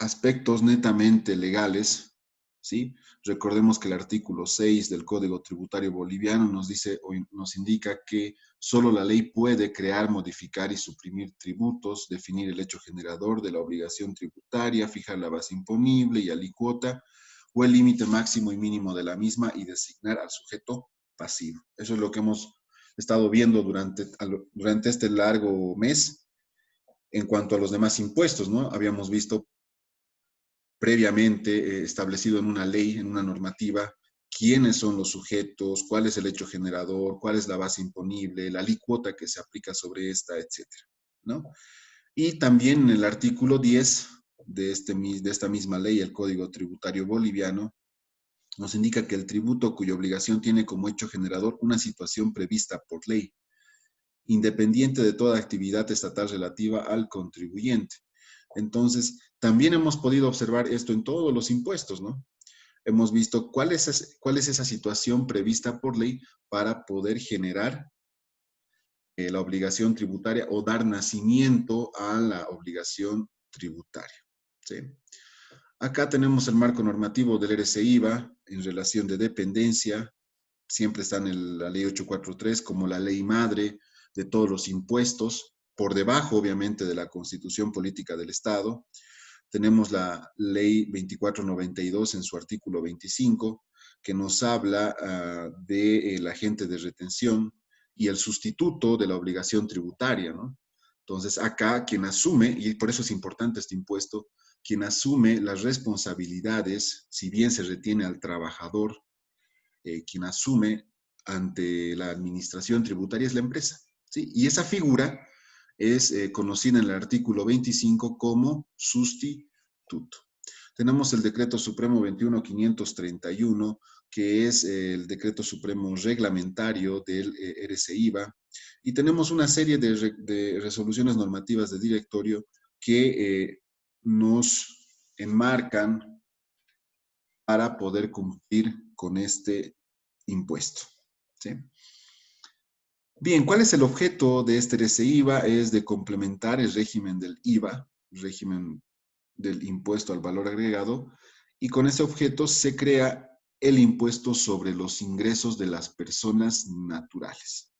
aspectos netamente legales, ¿sí? Recordemos que el artículo 6 del Código Tributario Boliviano nos dice o nos indica que solo la ley puede crear, modificar y suprimir tributos, definir el hecho generador de la obligación tributaria, fijar la base imponible y alícuota, o el límite máximo y mínimo de la misma y designar al sujeto pasivo. Eso es lo que hemos estado viendo durante este largo mes en cuanto a los demás impuestos, ¿no? Habíamos visto previamente establecido en una ley, en una normativa, quiénes son los sujetos, cuál es el hecho generador, cuál es la base imponible, la alícuota que se aplica sobre esta, etcétera, ¿no? Y también en el artículo 10 de esta misma ley, el Código Tributario Boliviano, nos indica que el tributo cuya obligación tiene como hecho generador una situación prevista por ley, independiente de toda actividad estatal relativa al contribuyente. Entonces, también hemos podido observar esto en todos los impuestos, ¿no? Hemos visto cuál es esa situación prevista por ley para poder generar la obligación tributaria o dar nacimiento a la obligación tributaria, ¿sí? Acá tenemos el marco normativo del RCIVA en relación de dependencia, siempre está en la ley 843 como la ley madre de todos los impuestos, por debajo obviamente de la Constitución Política del Estado. Tenemos la ley 2492 en su artículo 25, que nos habla del agente de retención y el sustituto de la obligación tributaria, ¿no? Entonces, acá quien asume, y por eso es importante este impuesto, quien asume las responsabilidades, si bien se retiene al trabajador, quien asume ante la administración tributaria es la empresa, ¿sí? Y esa figura es conocida en el artículo 25 como sustituto. Tenemos el Decreto Supremo 21531, que es el Decreto Supremo Reglamentario del RCIVA, y tenemos una serie de resoluciones normativas de directorio que nos enmarcan para poder cumplir con este impuesto, ¿sí? Bien, ¿cuál es el objeto de este RCIVA? Es de complementar el régimen del IVA, régimen del impuesto al valor agregado, y con ese objeto se crea el impuesto sobre los ingresos de las personas naturales,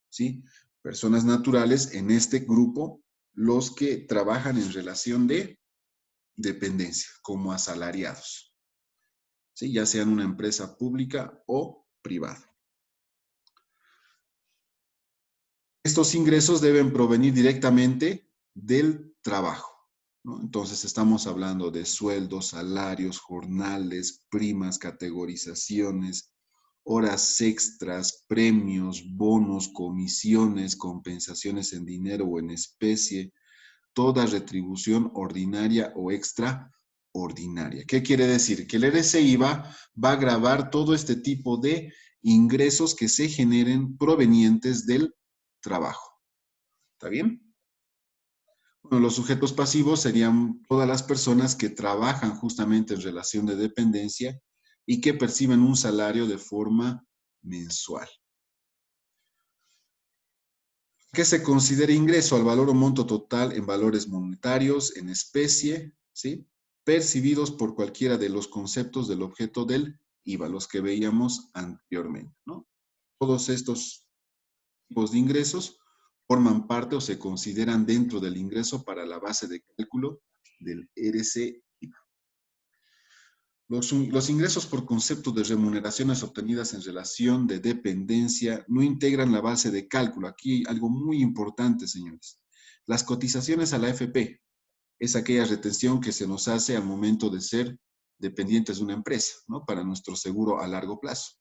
¿sí? Personas naturales, en este grupo, los que trabajan en relación de dependencia, como asalariados, ¿sí? Ya sean una empresa pública o privada. Estos ingresos deben provenir directamente del trabajo, ¿no? Entonces estamos hablando de sueldos, salarios, jornales, primas, categorizaciones, horas extras, premios, bonos, comisiones, compensaciones en dinero o en especie, toda retribución ordinaria o extraordinaria. ¿Qué quiere decir? Que el RCIVA va a gravar todo este tipo de ingresos que se generen provenientes del trabajo. ¿Está bien? Bueno, los sujetos pasivos serían todas las personas que trabajan justamente en relación de dependencia y que perciben un salario de forma mensual. ¿Qué se considera ingreso? Al valor o monto total en valores monetarios, en especie, ¿sí? Percibidos por cualquiera de los conceptos del objeto del IVA, los que veíamos anteriormente, ¿no? Todos estos tipos de ingresos forman parte o se consideran dentro del ingreso para la base de cálculo del RCIVA. Los ingresos por concepto de remuneraciones obtenidas en relación de dependencia no integran la base de cálculo. Aquí hay algo muy importante, señores. Las cotizaciones a la AFP es aquella retención que se nos hace al momento de ser dependientes de una empresa, ¿no? Para nuestro seguro a largo plazo.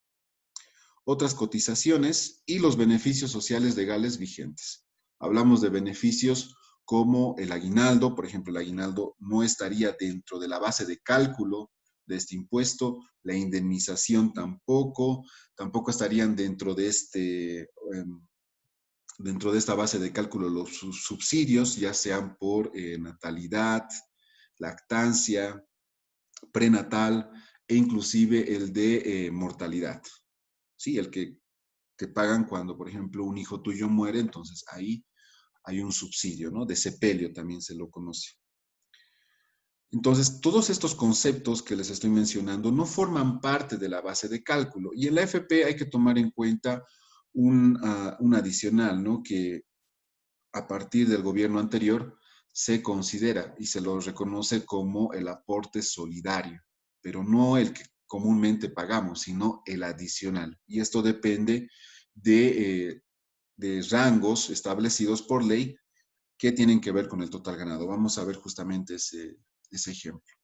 Otras cotizaciones y los beneficios sociales legales vigentes. Hablamos de beneficios como el aguinaldo, por ejemplo, el aguinaldo no estaría dentro de la base de cálculo de este impuesto, la indemnización tampoco estarían dentro de esta base de cálculo los subsidios, ya sean por natalidad, lactancia, prenatal e inclusive el de mortalidad. Sí, el que te pagan cuando, por ejemplo, un hijo tuyo muere, entonces ahí hay un subsidio, ¿no? De sepelio también se lo conoce. Entonces, todos estos conceptos que les estoy mencionando no forman parte de la base de cálculo. Y en la FP hay que tomar en cuenta un adicional, ¿no? Que a partir del gobierno anterior se considera y se lo reconoce como el aporte solidario, pero no el que comúnmente pagamos, sino el adicional. Y esto depende de rangos establecidos por ley que tienen que ver con el total ganado. Vamos a ver justamente ese ejemplo.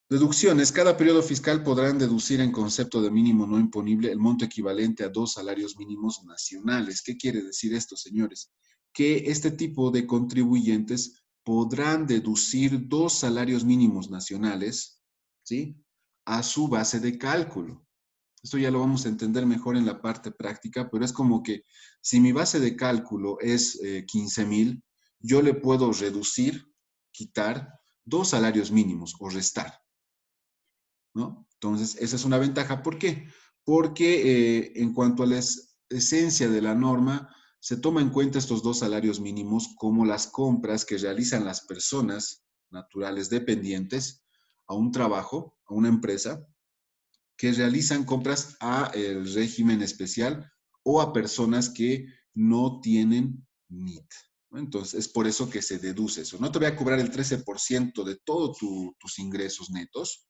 Deducciones. Cada periodo fiscal podrán deducir en concepto de mínimo no imponible el monto equivalente a 2 salarios mínimos nacionales. ¿Qué quiere decir esto, señores? Que este tipo de contribuyentes podrán deducir 2 salarios mínimos nacionales, ¿sí? A su base de cálculo. Esto ya lo vamos a entender mejor en la parte práctica, pero es como que si mi base de cálculo es 15,000, yo le puedo reducir, quitar 2 salarios mínimos o restar. ¿No? Entonces, esa es una ventaja. ¿Por qué? Porque en cuanto a la esencia de la norma, se toma en cuenta estos 2 salarios mínimos como las compras que realizan las personas naturales dependientes a un trabajo, a una empresa, que realizan compras a el régimen especial o a personas que no tienen NIT. ¿No? Entonces, es por eso que se deduce eso. No te voy a cobrar el 13% de todos tus ingresos netos,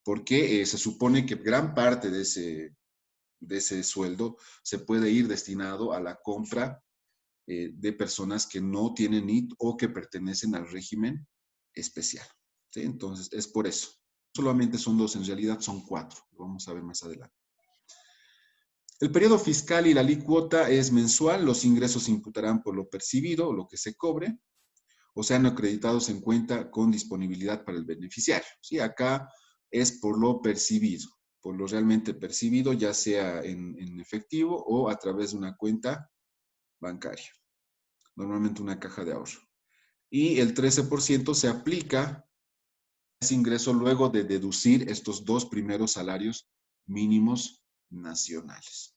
porque se supone que gran parte de ese sueldo se puede ir destinado a la compra de personas que no tienen NIT o que pertenecen al régimen especial. ¿Sí? Entonces, es por eso. Solamente son dos, en realidad son cuatro. Lo vamos a ver más adelante. El periodo fiscal y la alícuota es mensual. Los ingresos se imputarán por lo percibido, lo que se cobre, o sean acreditados en cuenta con disponibilidad para el beneficiario. ¿Sí? Acá es por lo percibido, por lo realmente percibido, ya sea en efectivo o a través de una cuenta bancaria, normalmente una caja de ahorro. Y el 13% se aplica a ese ingreso luego de deducir estos 2 primeros salarios mínimos nacionales.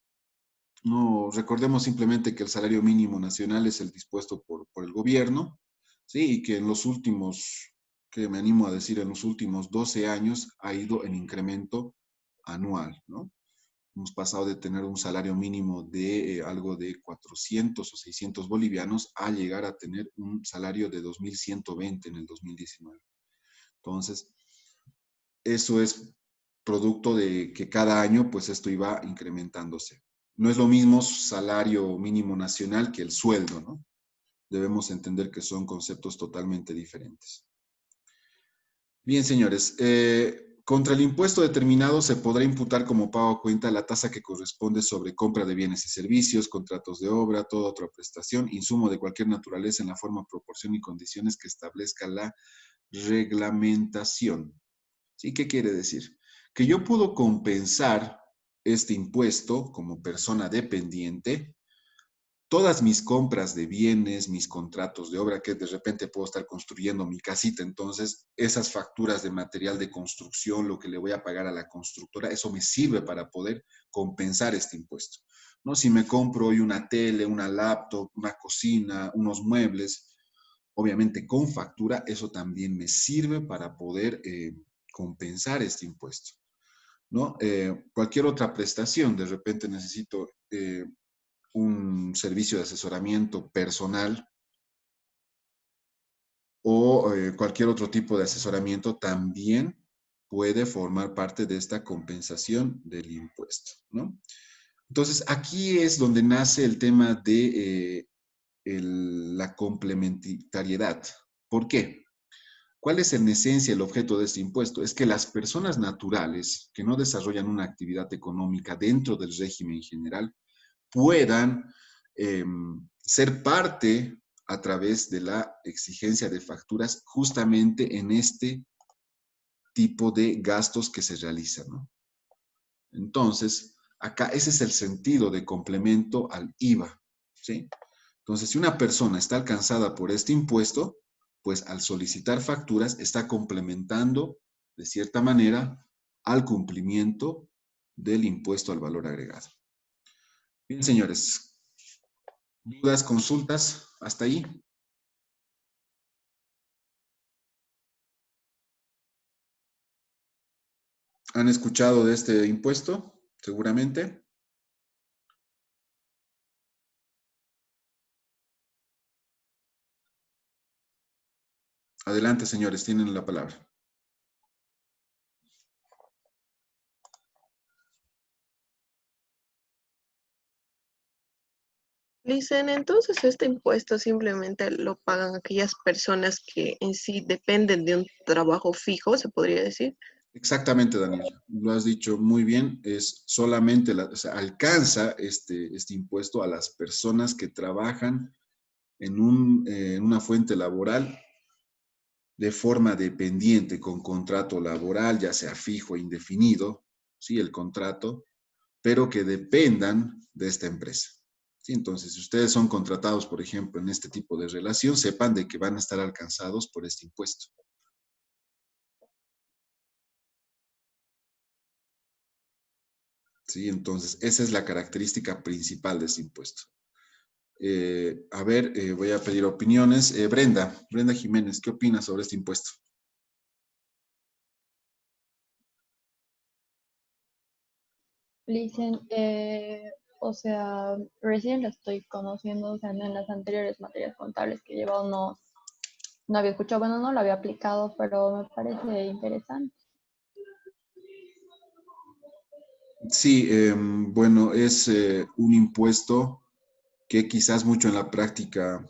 No, recordemos simplemente que el salario mínimo nacional es el dispuesto por el gobierno, ¿sí? Y que en los últimos, que me animo a decir, en los últimos 12 años ha ido en incremento anual, ¿no? Hemos pasado de tener un salario mínimo de algo de 400 o 600 bolivianos a llegar a tener un salario de 2.120 en el 2019. Entonces, eso es producto de que cada año, pues esto iba incrementándose. No es lo mismo salario mínimo nacional que el sueldo, ¿no? Debemos entender que son conceptos totalmente diferentes. Bien, señores, contra el impuesto determinado se podrá imputar como pago a cuenta la tasa que corresponde sobre compra de bienes y servicios, contratos de obra, toda otra prestación, insumo de cualquier naturaleza en la forma, proporción y condiciones que establezca la reglamentación. ¿Sí? ¿Qué quiere decir? Que yo puedo compensar este impuesto como persona dependiente, todas mis compras de bienes, mis contratos de obra, que de repente puedo estar construyendo mi casita, entonces esas facturas de material de construcción, lo que le voy a pagar a la constructora, eso me sirve para poder compensar este impuesto. ¿No? Si me compro hoy una tele, una laptop, una cocina, unos muebles, obviamente con factura, eso también me sirve para poder compensar este impuesto, ¿no? Cualquier otra prestación, de repente necesito un servicio de asesoramiento personal o cualquier otro tipo de asesoramiento también puede formar parte de esta compensación del impuesto, ¿no? Entonces, aquí es donde nace el tema de la complementariedad. ¿Por qué? ¿Cuál es en esencia el objeto de este impuesto? Es que las personas naturales que no desarrollan una actividad económica dentro del régimen general puedan eh, ser parte a través de la exigencia de facturas justamente en este tipo de gastos que se realizan, ¿no? Entonces, acá ese es el sentido de complemento al IVA, ¿sí? Entonces, si una persona está alcanzada por este impuesto, pues al solicitar facturas está complementando de cierta manera al cumplimiento del impuesto al valor agregado. Bien, señores, dudas, consultas, hasta ahí. ¿Han escuchado de este impuesto? Seguramente. Adelante, señores, tienen la palabra. Dicen, entonces este impuesto simplemente lo pagan aquellas personas que en sí dependen de un trabajo fijo, se podría decir. Exactamente, Daniel. Lo has dicho muy bien. Es solamente, o sea, alcanza este impuesto a las personas que trabajan en una fuente laboral de forma dependiente, con contrato laboral, ya sea fijo e indefinido, ¿sí? El contrato, pero que dependan de esta empresa. ¿Sí? Entonces, si ustedes son contratados, por ejemplo, en este tipo de relación, sepan de que van a estar alcanzados por este impuesto. ¿Sí? Entonces, esa es la característica principal de este impuesto. A ver, voy a pedir opiniones. Brenda Jiménez, ¿qué opinas sobre este impuesto? Listen, o sea, recién lo estoy conociendo, o sea, en las anteriores materias contables que he llevado no había escuchado, bueno, no lo había aplicado, pero me parece interesante. Sí, bueno, es un impuesto que quizás mucho en la práctica,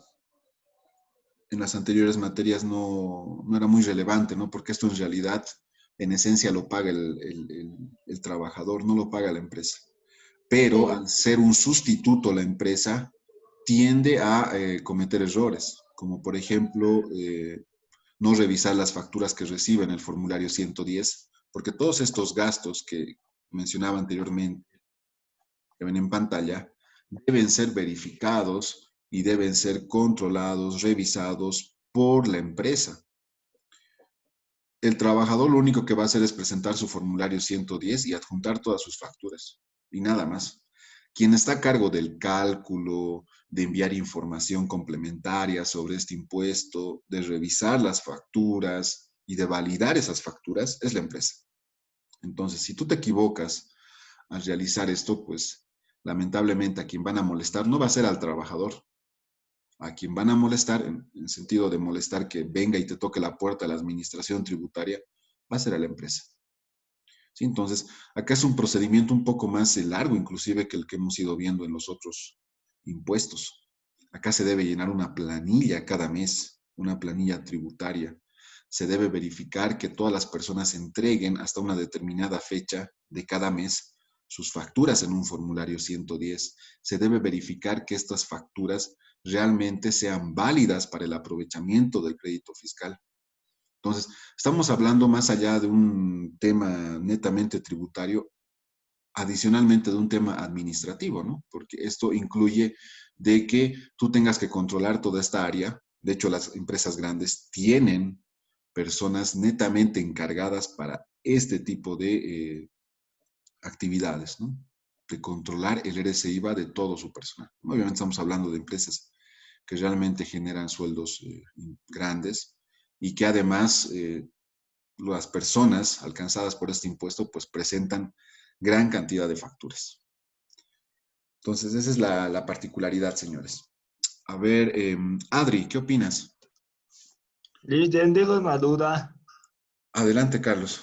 en las anteriores materias, no era muy relevante, ¿no? Porque esto en realidad, en esencia, lo paga el trabajador, no lo paga la empresa. Pero Sí, al ser un sustituto, la empresa tiende a cometer errores, como por ejemplo, no revisar las facturas que recibe en el formulario 110, porque todos estos gastos que mencionaba anteriormente, que ven en pantalla, deben ser verificados y deben ser controlados, revisados por la empresa. El trabajador lo único que va a hacer es presentar su formulario 110 y adjuntar todas sus facturas y nada más. Quien está a cargo del cálculo, de enviar información complementaria sobre este impuesto, de revisar las facturas y de validar esas facturas es la empresa. Entonces, si tú te equivocas al realizar esto, pues lamentablemente a quien van a molestar no va a ser al trabajador. A quien van a molestar, en sentido de molestar que venga y te toque la puerta de la administración tributaria, va a ser a la empresa. ¿Sí? Entonces, acá es un procedimiento un poco más largo, inclusive, que el que hemos ido viendo en los otros impuestos. Acá se debe llenar una planilla cada mes, una planilla tributaria. Se debe verificar que todas las personas entreguen hasta una determinada fecha de cada mes sus facturas en un formulario 110. Se debe verificar que estas facturas realmente sean válidas para el aprovechamiento del crédito fiscal. Entonces, estamos hablando más allá de un tema netamente tributario, adicionalmente de un tema administrativo, ¿no? Porque esto incluye de que tú tengas que controlar toda esta área. De hecho, las empresas grandes tienen personas netamente encargadas para este tipo de actividades, ¿no? De controlar el RSIVA de todo su personal. Obviamente estamos hablando de empresas que realmente generan sueldos grandes y que además las personas alcanzadas por este impuesto pues presentan gran cantidad de facturas. Entonces, esa es la particularidad, señores. A ver, Adri, ¿qué opinas? Listen, tengo una duda. Adelante, Carlos.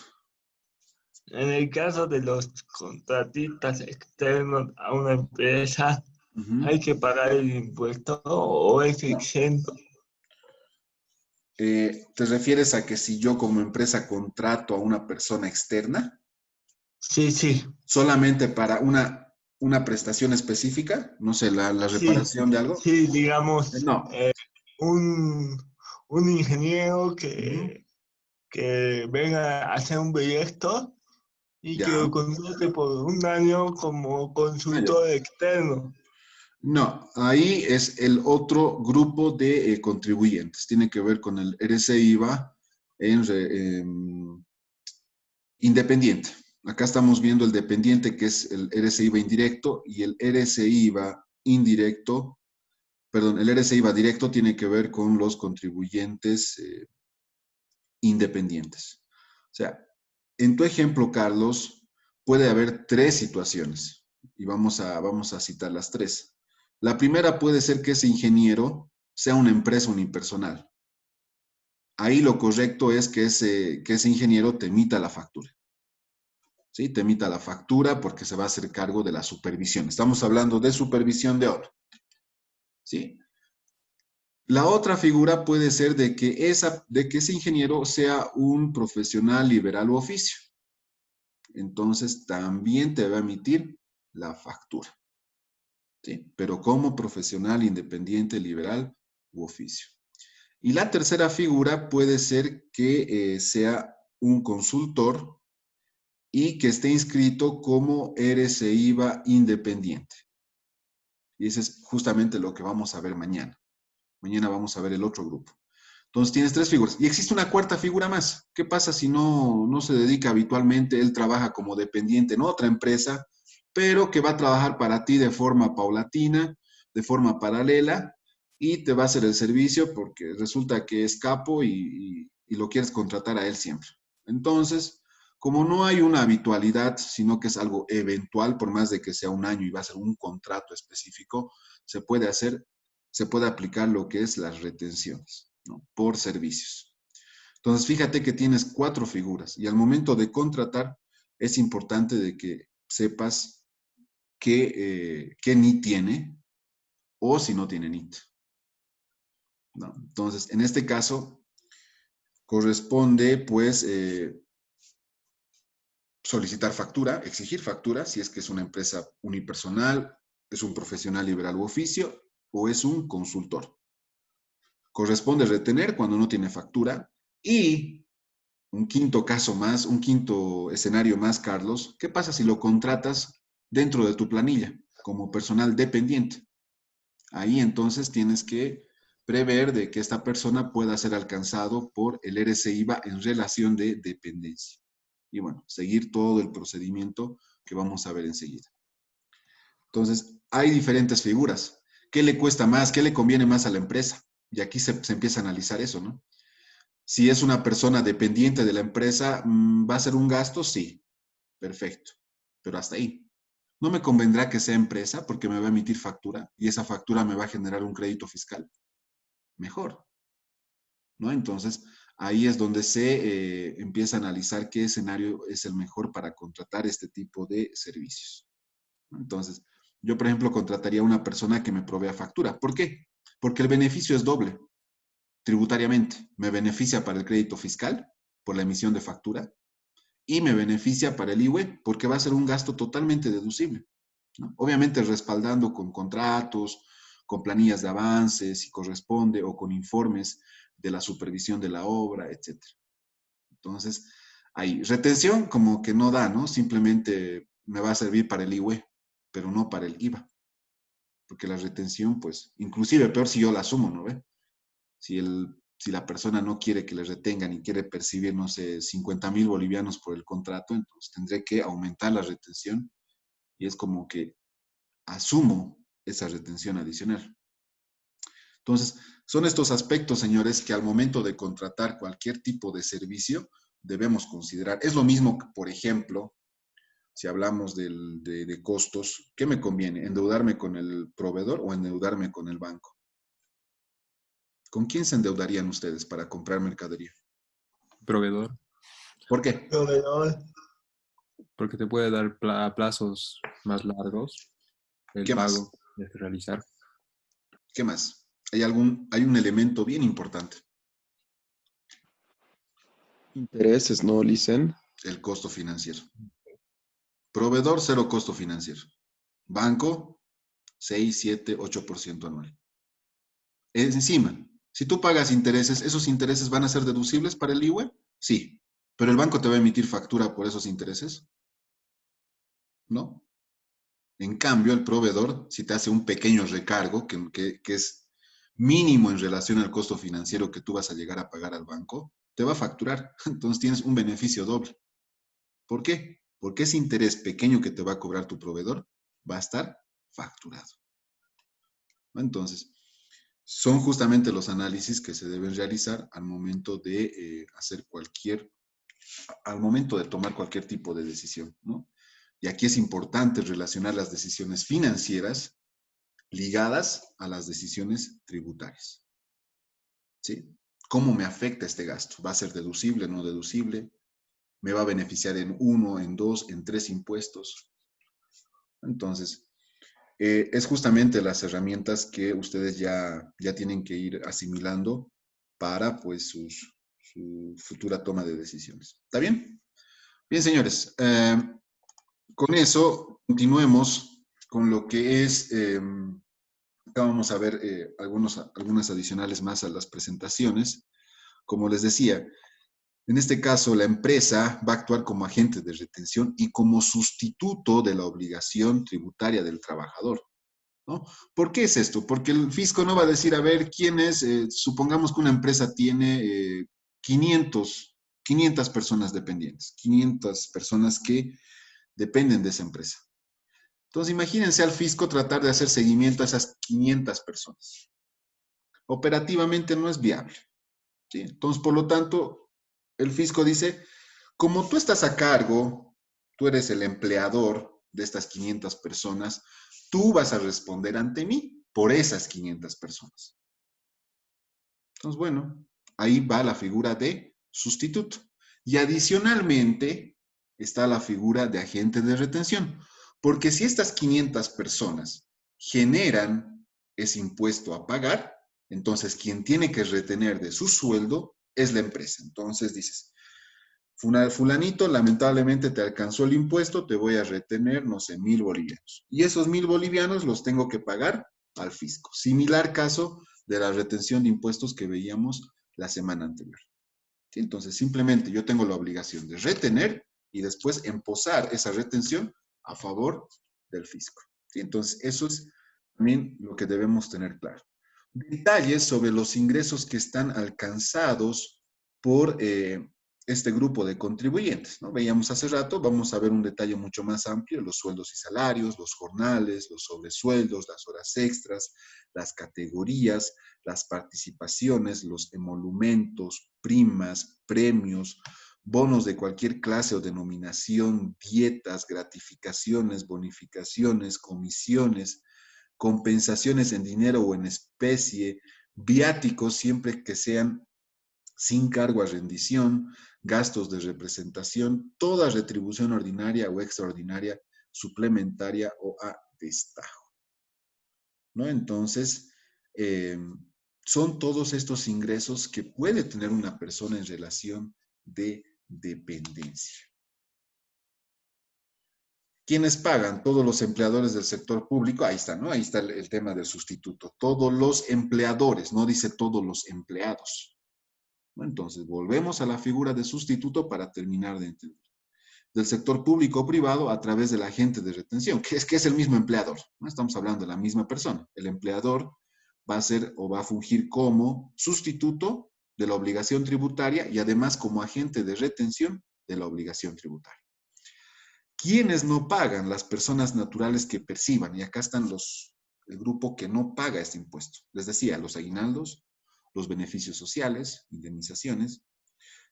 En el caso de los contratistas externos a una empresa, Ujú. ¿hay que pagar el impuesto o es exento? ¿Te refieres a que si yo como empresa contrato a una persona externa Sí, sí, solamente para una prestación específica, no sé, la sí, reparación de algo? sí, digamos, No. un, un ingeniero Ujú. que venga a hacer un proyecto y que Ya. lo contrate por un año como Ah, ya. consultor externo. No, ahí es el otro grupo de contribuyentes. Tiene que ver con el RCIVA independiente. Acá estamos viendo el dependiente, que es el RCIVA indirecto, y el RCIVA indirecto, perdón, el RCIVA directo tiene que ver con los contribuyentes independientes. O sea, en tu ejemplo, Carlos, puede haber tres situaciones y vamos a citar las tres. La primera puede ser que ese ingeniero sea una empresa unipersonal. Ahí lo correcto es que ese ingeniero te emita la factura. ¿Sí? Te emita la factura porque se va a hacer cargo de la supervisión. Estamos hablando de supervisión de obra. ¿Sí? La otra figura puede ser de que ese ingeniero sea un profesional liberal u oficio. Entonces también te va a emitir la factura. ¿Sí? Pero como profesional independiente, liberal u oficio. Y la tercera figura puede ser que sea un consultor y que esté inscrito como RCIVA independiente. Y ese es justamente lo que vamos a ver mañana. Mañana vamos a ver el otro grupo. Entonces tienes tres figuras. Y existe una cuarta figura más. ¿Qué pasa si no se dedica habitualmente? Él trabaja como dependiente en otra empresa, pero que va a trabajar para ti de forma paulatina, de forma paralela, y te va a hacer el servicio porque resulta que es capo y lo quieres contratar a él siempre. Entonces, como no hay una habitualidad, sino que es algo eventual, por más de que sea un año y va a ser un contrato específico, se puede aplicar lo que es las retenciones, ¿no? Por servicios. Entonces, fíjate que tienes cuatro figuras y al momento de contratar es importante de que sepas qué NIT tiene o si no tiene NIT, ¿no? Entonces, en este caso, corresponde, pues, solicitar factura, exigir factura, si es que es una empresa unipersonal, es un profesional liberal u oficio o es un consultor. Corresponde retener cuando no tiene factura y un quinto caso más, un quinto escenario más, Carlos, ¿qué pasa si lo contratas dentro de tu planilla como personal dependiente? Ahí entonces tienes que prever de que esta persona pueda ser alcanzado por el RCIVA en relación de dependencia. Y bueno, seguir todo el procedimiento que vamos a ver enseguida. Entonces, hay diferentes figuras. ¿Qué le cuesta más? ¿Qué le conviene más a la empresa? Y aquí se empieza a analizar eso, ¿no? Si es una persona dependiente de la empresa, ¿va a ser un gasto? Sí, perfecto, pero hasta ahí. No me convendrá que sea empresa porque me va a emitir factura y esa factura me va a generar un crédito fiscal. Mejor, ¿no? Entonces, ahí es donde se empieza a analizar qué escenario es el mejor para contratar este tipo de servicios, ¿no? Entonces, yo, por ejemplo, contrataría a una persona que me provea factura. ¿Por qué? Porque el beneficio es doble. Tributariamente, me beneficia para el crédito fiscal por la emisión de factura y me beneficia para el IVA porque va a ser un gasto totalmente deducible, ¿no? Obviamente respaldando con contratos, con planillas de avance, si corresponde, o con informes de la supervisión de la obra, etc. Entonces, ahí, retención como que no da, ¿no? Simplemente me va a servir para el IVA, pero no para el IVA. Porque la retención, pues, inclusive peor si yo la asumo, ¿no ve? Si la persona no quiere que le retengan y quiere percibir, no sé, 50,000 bolivianos por el contrato, entonces tendré que aumentar la retención y es como que asumo esa retención adicional. Entonces, son estos aspectos, señores, que al momento de contratar cualquier tipo de servicio debemos considerar. Es lo mismo que, por ejemplo, si hablamos de costos, ¿qué me conviene? ¿Endeudarme con el proveedor o endeudarme con el banco? ¿Con quién se endeudarían ustedes para comprar mercadería? Proveedor, ¿Por qué? Proveedor. porque te puede dar plazos más largos el ¿Qué más? pago de realizar. ¿Qué más? Hay un elemento bien importante, Intereses, ¿no, Licen? el costo financiero. Proveedor, cero costo financiero. Banco, 6, 7, 8% anual. Es encima, si tú pagas intereses, ¿esos intereses van a ser deducibles para el IVA? Sí. ¿Pero el banco te va a emitir factura por esos intereses? No. En cambio, el proveedor, si te hace un pequeño recargo, que es mínimo en relación al costo financiero que tú vas a llegar a pagar al banco, te va a facturar. Entonces tienes un beneficio doble. ¿Por qué? Porque ese interés pequeño que te va a cobrar tu proveedor va a estar facturado. Entonces, son justamente los análisis que se deben realizar al momento de hacer cualquier al momento de tomar cualquier tipo de decisión, ¿no? Y aquí es importante relacionar las decisiones financieras ligadas a las decisiones tributarias, ¿sí? ¿Cómo me afecta este gasto? ¿Va a ser deducible, no deducible? ¿Me va a beneficiar en 1, en 2, en 3 impuestos? Entonces, es justamente las herramientas que ustedes ya tienen que ir asimilando para pues su futura toma de decisiones. ¿Está bien? Bien, señores. Con eso, continuemos con lo que es, acá vamos a ver algunas adicionales más a las presentaciones. Como les decía, en este caso, la empresa va a actuar como agente de retención y como sustituto de la obligación tributaria del trabajador, ¿no? ¿Por qué es esto? Porque el fisco no va a decir, a ver, quién es, supongamos que una empresa tiene 500 personas dependientes, 500 personas que dependen de esa empresa. Entonces, imagínense al fisco tratar de hacer seguimiento a esas 500 personas. Operativamente no es viable, ¿sí? Entonces, por lo tanto, el fisco dice, como tú estás a cargo, tú eres el empleador de estas 500 personas, tú vas a responder ante mí por esas 500 personas. Entonces, bueno, ahí va la figura de sustituto. Y adicionalmente está la figura de agente de retención. Porque si estas 500 personas generan ese impuesto a pagar, entonces quien tiene que retener de su sueldo es la empresa. Entonces dices, fulanito, lamentablemente te alcanzó el impuesto, te voy a retener, no sé, 1,000 bolivianos. Y esos 1,000 bolivianos los tengo que pagar al fisco. Similar caso de la retención de impuestos que veíamos la semana anterior. ¿Sí? Entonces, simplemente yo tengo la obligación de retener y después emposar esa retención a favor del fisco. ¿Sí? Entonces, eso es también lo que debemos tener claro. Detalles sobre los ingresos que están alcanzados por este grupo de contribuyentes, ¿no? Veíamos hace rato, vamos a ver un detalle mucho más amplio, los sueldos y salarios, los jornales, los sobresueldos, las horas extras, las categorías, las participaciones, los emolumentos, primas, premios, bonos de cualquier clase o denominación, dietas, gratificaciones, bonificaciones, comisiones, compensaciones en dinero o en especie, viáticos siempre que sean sin cargo a rendición, gastos de representación, toda retribución ordinaria o extraordinaria, suplementaria o a destajo, ¿no? Entonces, son todos estos ingresos que puede tener una persona en relación de dependencia. ¿Quiénes pagan? Todos los empleadores del sector público. Ahí está, ¿no? Ahí está el tema del sustituto. Todos los empleadores, no dice todos los empleados. Bueno, entonces, volvemos a la figura de sustituto para terminar de entender. Del sector público o privado a través del agente de retención, que es el mismo empleador. No estamos hablando de la misma persona. El empleador va a ser o va a fungir como sustituto de la obligación tributaria y además como agente de retención de la obligación tributaria. ¿Quiénes no pagan? Las personas naturales que perciban. Y acá están el grupo que no paga este impuesto. Les decía, los aguinaldos, los beneficios sociales, indemnizaciones,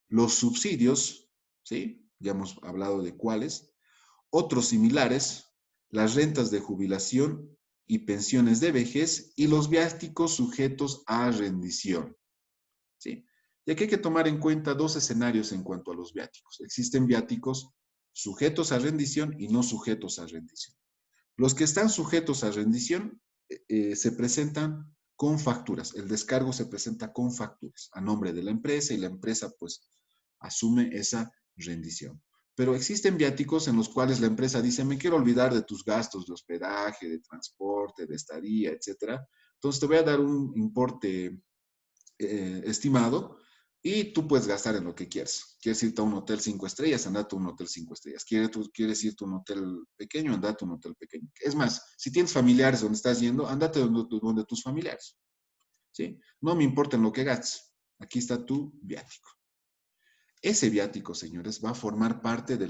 los subsidios, ¿sí? Ya hemos hablado de cuáles. Otros similares, las rentas de jubilación y pensiones de vejez y los viáticos sujetos a rendición, ¿sí? Y aquí hay que tomar en cuenta dos escenarios en cuanto a los viáticos. Existen viáticos sujetos a rendición y no sujetos a rendición. Los que están sujetos a rendición se presentan con facturas. El descargo se presenta con facturas a nombre de la empresa y la empresa pues asume esa rendición. Pero existen viáticos en los cuales la empresa dice, me quiero olvidar de tus gastos de hospedaje, de transporte, de estadía, etcétera. Entonces te voy a dar un importe estimado y tú puedes gastar en lo que quieras. ¿Quieres irte a un hotel 5 estrellas? Andate a un hotel 5 estrellas. ¿Quieres irte a un hotel pequeño? Andate a un hotel pequeño. Es más, si tienes familiares donde estás yendo, andate donde tus familiares. ¿Sí? No me importa en lo que gastes. Aquí está tu viático. Ese viático, señores, va a formar parte de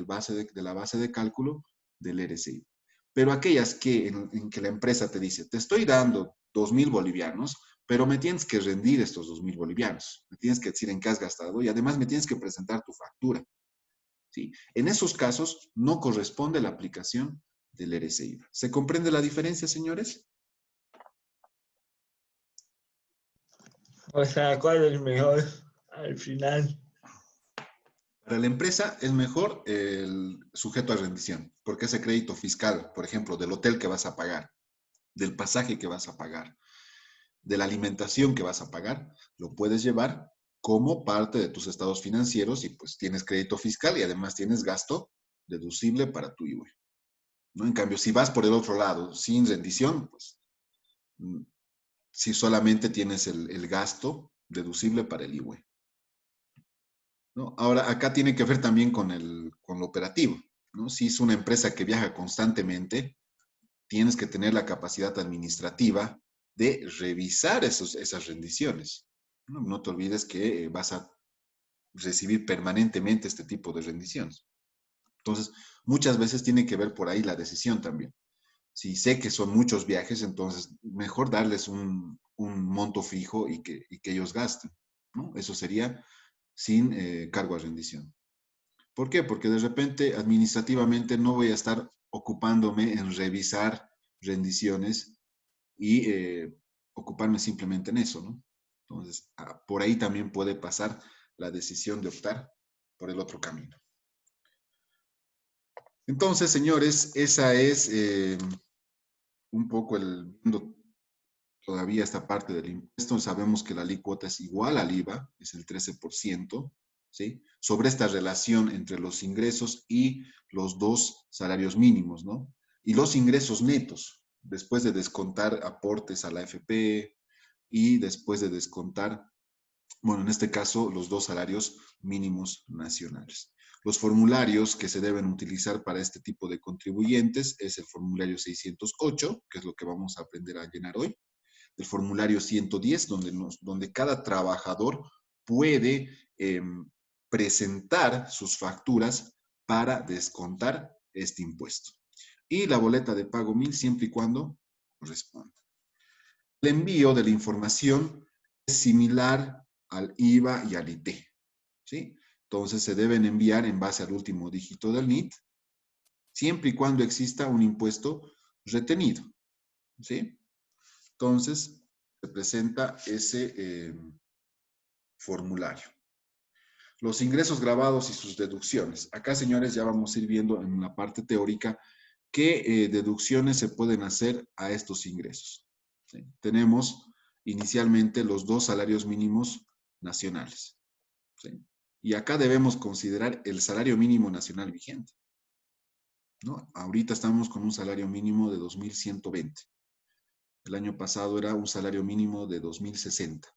la base de cálculo del RSI. Pero aquellas en que la empresa te dice, te estoy dando 2,000 bolivianos, pero me tienes que rendir estos 2,000 bolivianos. Me tienes que decir en qué has gastado y además me tienes que presentar tu factura. ¿sí? En esos casos no corresponde la aplicación del RCIVA. ¿Se comprende la diferencia, señores? O sea, ¿cuál es mejor al final? Para la empresa es mejor el sujeto a rendición, porque ese crédito fiscal, por ejemplo, del hotel que vas a pagar, del pasaje que vas a pagar, de la alimentación que vas a pagar, lo puedes llevar como parte de tus estados financieros y pues tienes crédito fiscal y además tienes gasto deducible para tu IVA, ¿no? En cambio, si vas por el otro lado, sin rendición, pues si solamente tienes el gasto deducible para el IVA, ¿no? Ahora, acá tiene que ver también con lo operativo, ¿no? Si es una empresa que viaja constantemente, tienes que tener la capacidad administrativa de revisar esas rendiciones. No, no te olvides que vas a recibir permanentemente este tipo de rendiciones. Entonces, muchas veces tiene que ver por ahí la decisión también. Si sé que son muchos viajes, entonces mejor darles un monto fijo y que ellos gasten, ¿no? Eso sería sin cargo a rendición. ¿Por qué? Porque de repente administrativamente no voy a estar ocupándome en revisar rendiciones y ocuparme simplemente en eso, ¿no? Entonces, por ahí también puede pasar la decisión de optar por el otro camino. Entonces, señores, esa es un poco todavía esta parte del impuesto. Sabemos que la alícuota es igual al IVA, es el 13%, ¿sí? Sobre esta relación entre los ingresos y los dos salarios mínimos, ¿no? Y los ingresos netos, después de descontar aportes a la AFP y después de descontar, bueno, en este caso, los dos salarios mínimos nacionales. Los formularios que se deben utilizar para este tipo de contribuyentes es el formulario 608, que es lo que vamos a aprender a llenar hoy, el formulario 110, donde cada trabajador puede presentar sus facturas para descontar este impuesto. Y la boleta de pago 1000 siempre y cuando corresponda. El envío de la información es similar al IVA y al IT, ¿sí? Entonces se deben enviar en base al último dígito del NIT, siempre y cuando exista un impuesto retenido, ¿sí? Entonces se presenta ese formulario. Los ingresos grabados y sus deducciones. Acá, señores, ya vamos a ir viendo en la parte teórica qué deducciones se pueden hacer a estos ingresos, ¿sí? Tenemos inicialmente los dos salarios mínimos nacionales, ¿sí? Y acá debemos considerar el salario mínimo nacional vigente, ¿no? Ahorita estamos con un salario mínimo de 2.120. El año pasado era un salario mínimo de 2.060,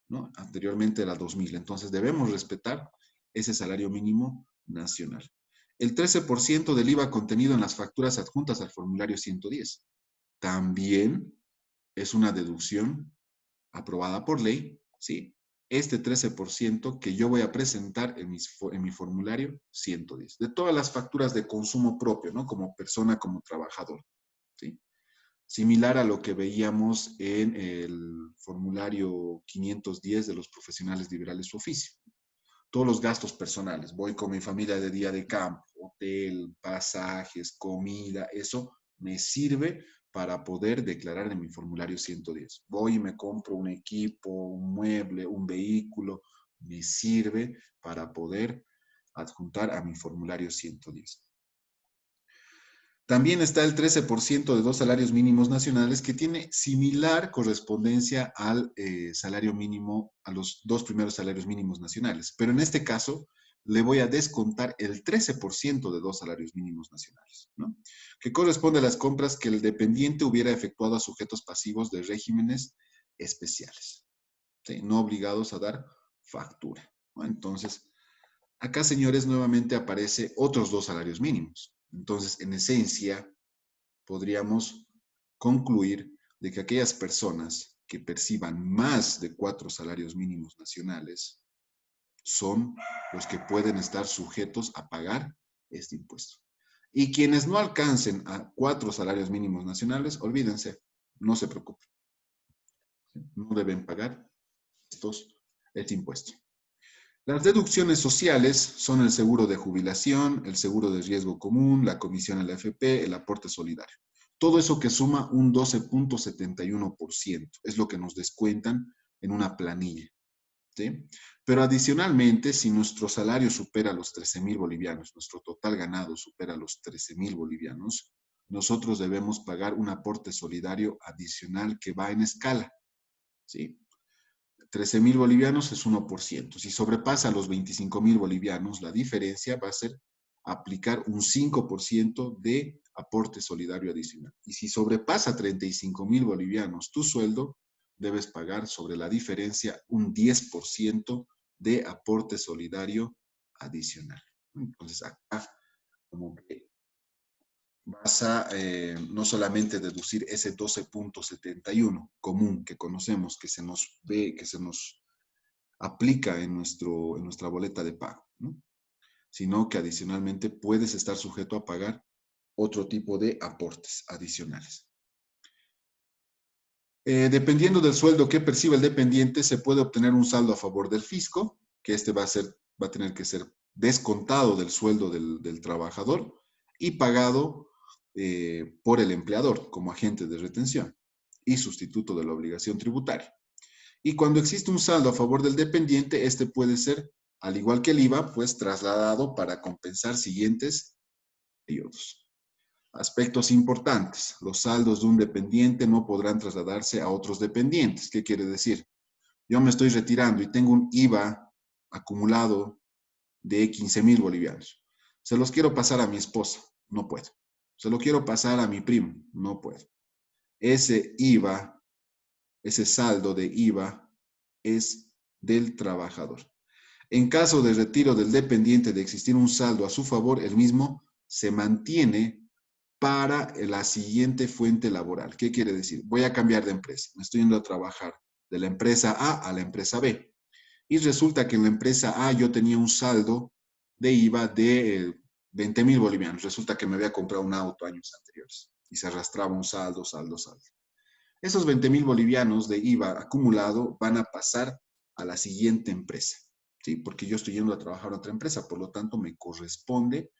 ¿no? Anteriormente era 2.000. Entonces debemos respetar ese salario mínimo nacional. El 13% del IVA contenido en las facturas adjuntas al formulario 110 también es una deducción aprobada por ley, ¿sí? Este 13% que yo voy a presentar en mi formulario 110, de todas las facturas de consumo propio, ¿no? Como persona, como trabajador, ¿sí? Similar a lo que veíamos en el formulario 510 de los profesionales liberales su oficio. Todos los gastos personales, voy con mi familia de día de campo, hotel, pasajes, comida, eso me sirve para poder declarar en mi formulario 110. Voy y me compro un equipo, un mueble, un vehículo, me sirve para poder adjuntar a mi formulario 110. También está el 13% de dos salarios mínimos nacionales que tiene similar correspondencia al salario mínimo, a los dos primeros salarios mínimos nacionales. Pero en este caso, le voy a descontar el 13% de dos salarios mínimos nacionales, ¿no? Que corresponde a las compras que el dependiente hubiera efectuado a sujetos pasivos de regímenes especiales, ¿sí? No obligados a dar factura, ¿no? Entonces, acá, señores, nuevamente aparece otros dos salarios mínimos. Entonces, en esencia, podríamos concluir de que aquellas personas que perciban más de 4 salarios mínimos nacionales son los que pueden estar sujetos a pagar este impuesto. Y quienes no alcancen a 4 salarios mínimos nacionales, olvídense, no se preocupen. No deben pagar este impuesto. Las deducciones sociales son el seguro de jubilación, el seguro de riesgo común, la comisión a la AFP, el aporte solidario. Todo eso que suma un 12,71% es lo que nos descuentan en una planilla. ¿Sí? Pero adicionalmente, si nuestro salario supera los 13,000 bolivianos, nuestro total ganado supera los 13,000 bolivianos, nosotros debemos pagar un aporte solidario adicional que va en escala. ¿Sí? 13,000 bolivianos es 1%. Si sobrepasa los 25,000 bolivianos, la diferencia va a ser aplicar un 5% de aporte solidario adicional. Y si sobrepasa 35,000 bolivianos tu sueldo, debes pagar sobre la diferencia un 10% de aporte solidario adicional. Entonces, acá como que vas a no solamente deducir ese 12,71 común que conocemos, que se nos ve, que se nos aplica en nuestra boleta de pago, ¿no? Sino que adicionalmente puedes estar sujeto a pagar otro tipo de aportes adicionales. Dependiendo del sueldo que perciba el dependiente, se puede obtener un saldo a favor del fisco, que este va a tener que ser descontado del sueldo del trabajador y pagado por el empleador como agente de retención y sustituto de la obligación tributaria. Y cuando existe un saldo a favor del dependiente, este puede ser, al igual que el IVA, pues trasladado para compensar siguientes periodos. Aspectos importantes. Los saldos de un dependiente no podrán trasladarse a otros dependientes. ¿Qué quiere decir? Yo me estoy retirando y tengo un IVA acumulado de 15,000 bolivianos. Se los quiero pasar a mi esposa. No puedo. Se lo quiero pasar a mi primo. No puedo. Ese IVA, ese saldo de IVA es del trabajador. En caso de retiro del dependiente de existir un saldo a su favor, el mismo se mantiene para la siguiente fuente laboral. ¿Qué quiere decir? Voy a cambiar de empresa. Me estoy yendo a trabajar de la empresa A la empresa B. Y resulta que en la empresa A yo tenía un saldo de IVA de 20,000 bolivianos. Resulta que me había comprado un auto años anteriores y se arrastraba un saldo. Esos 20,000 bolivianos de IVA acumulado van a pasar a la siguiente empresa, ¿sí? Porque yo estoy yendo a trabajar a otra empresa, por lo tanto me corresponde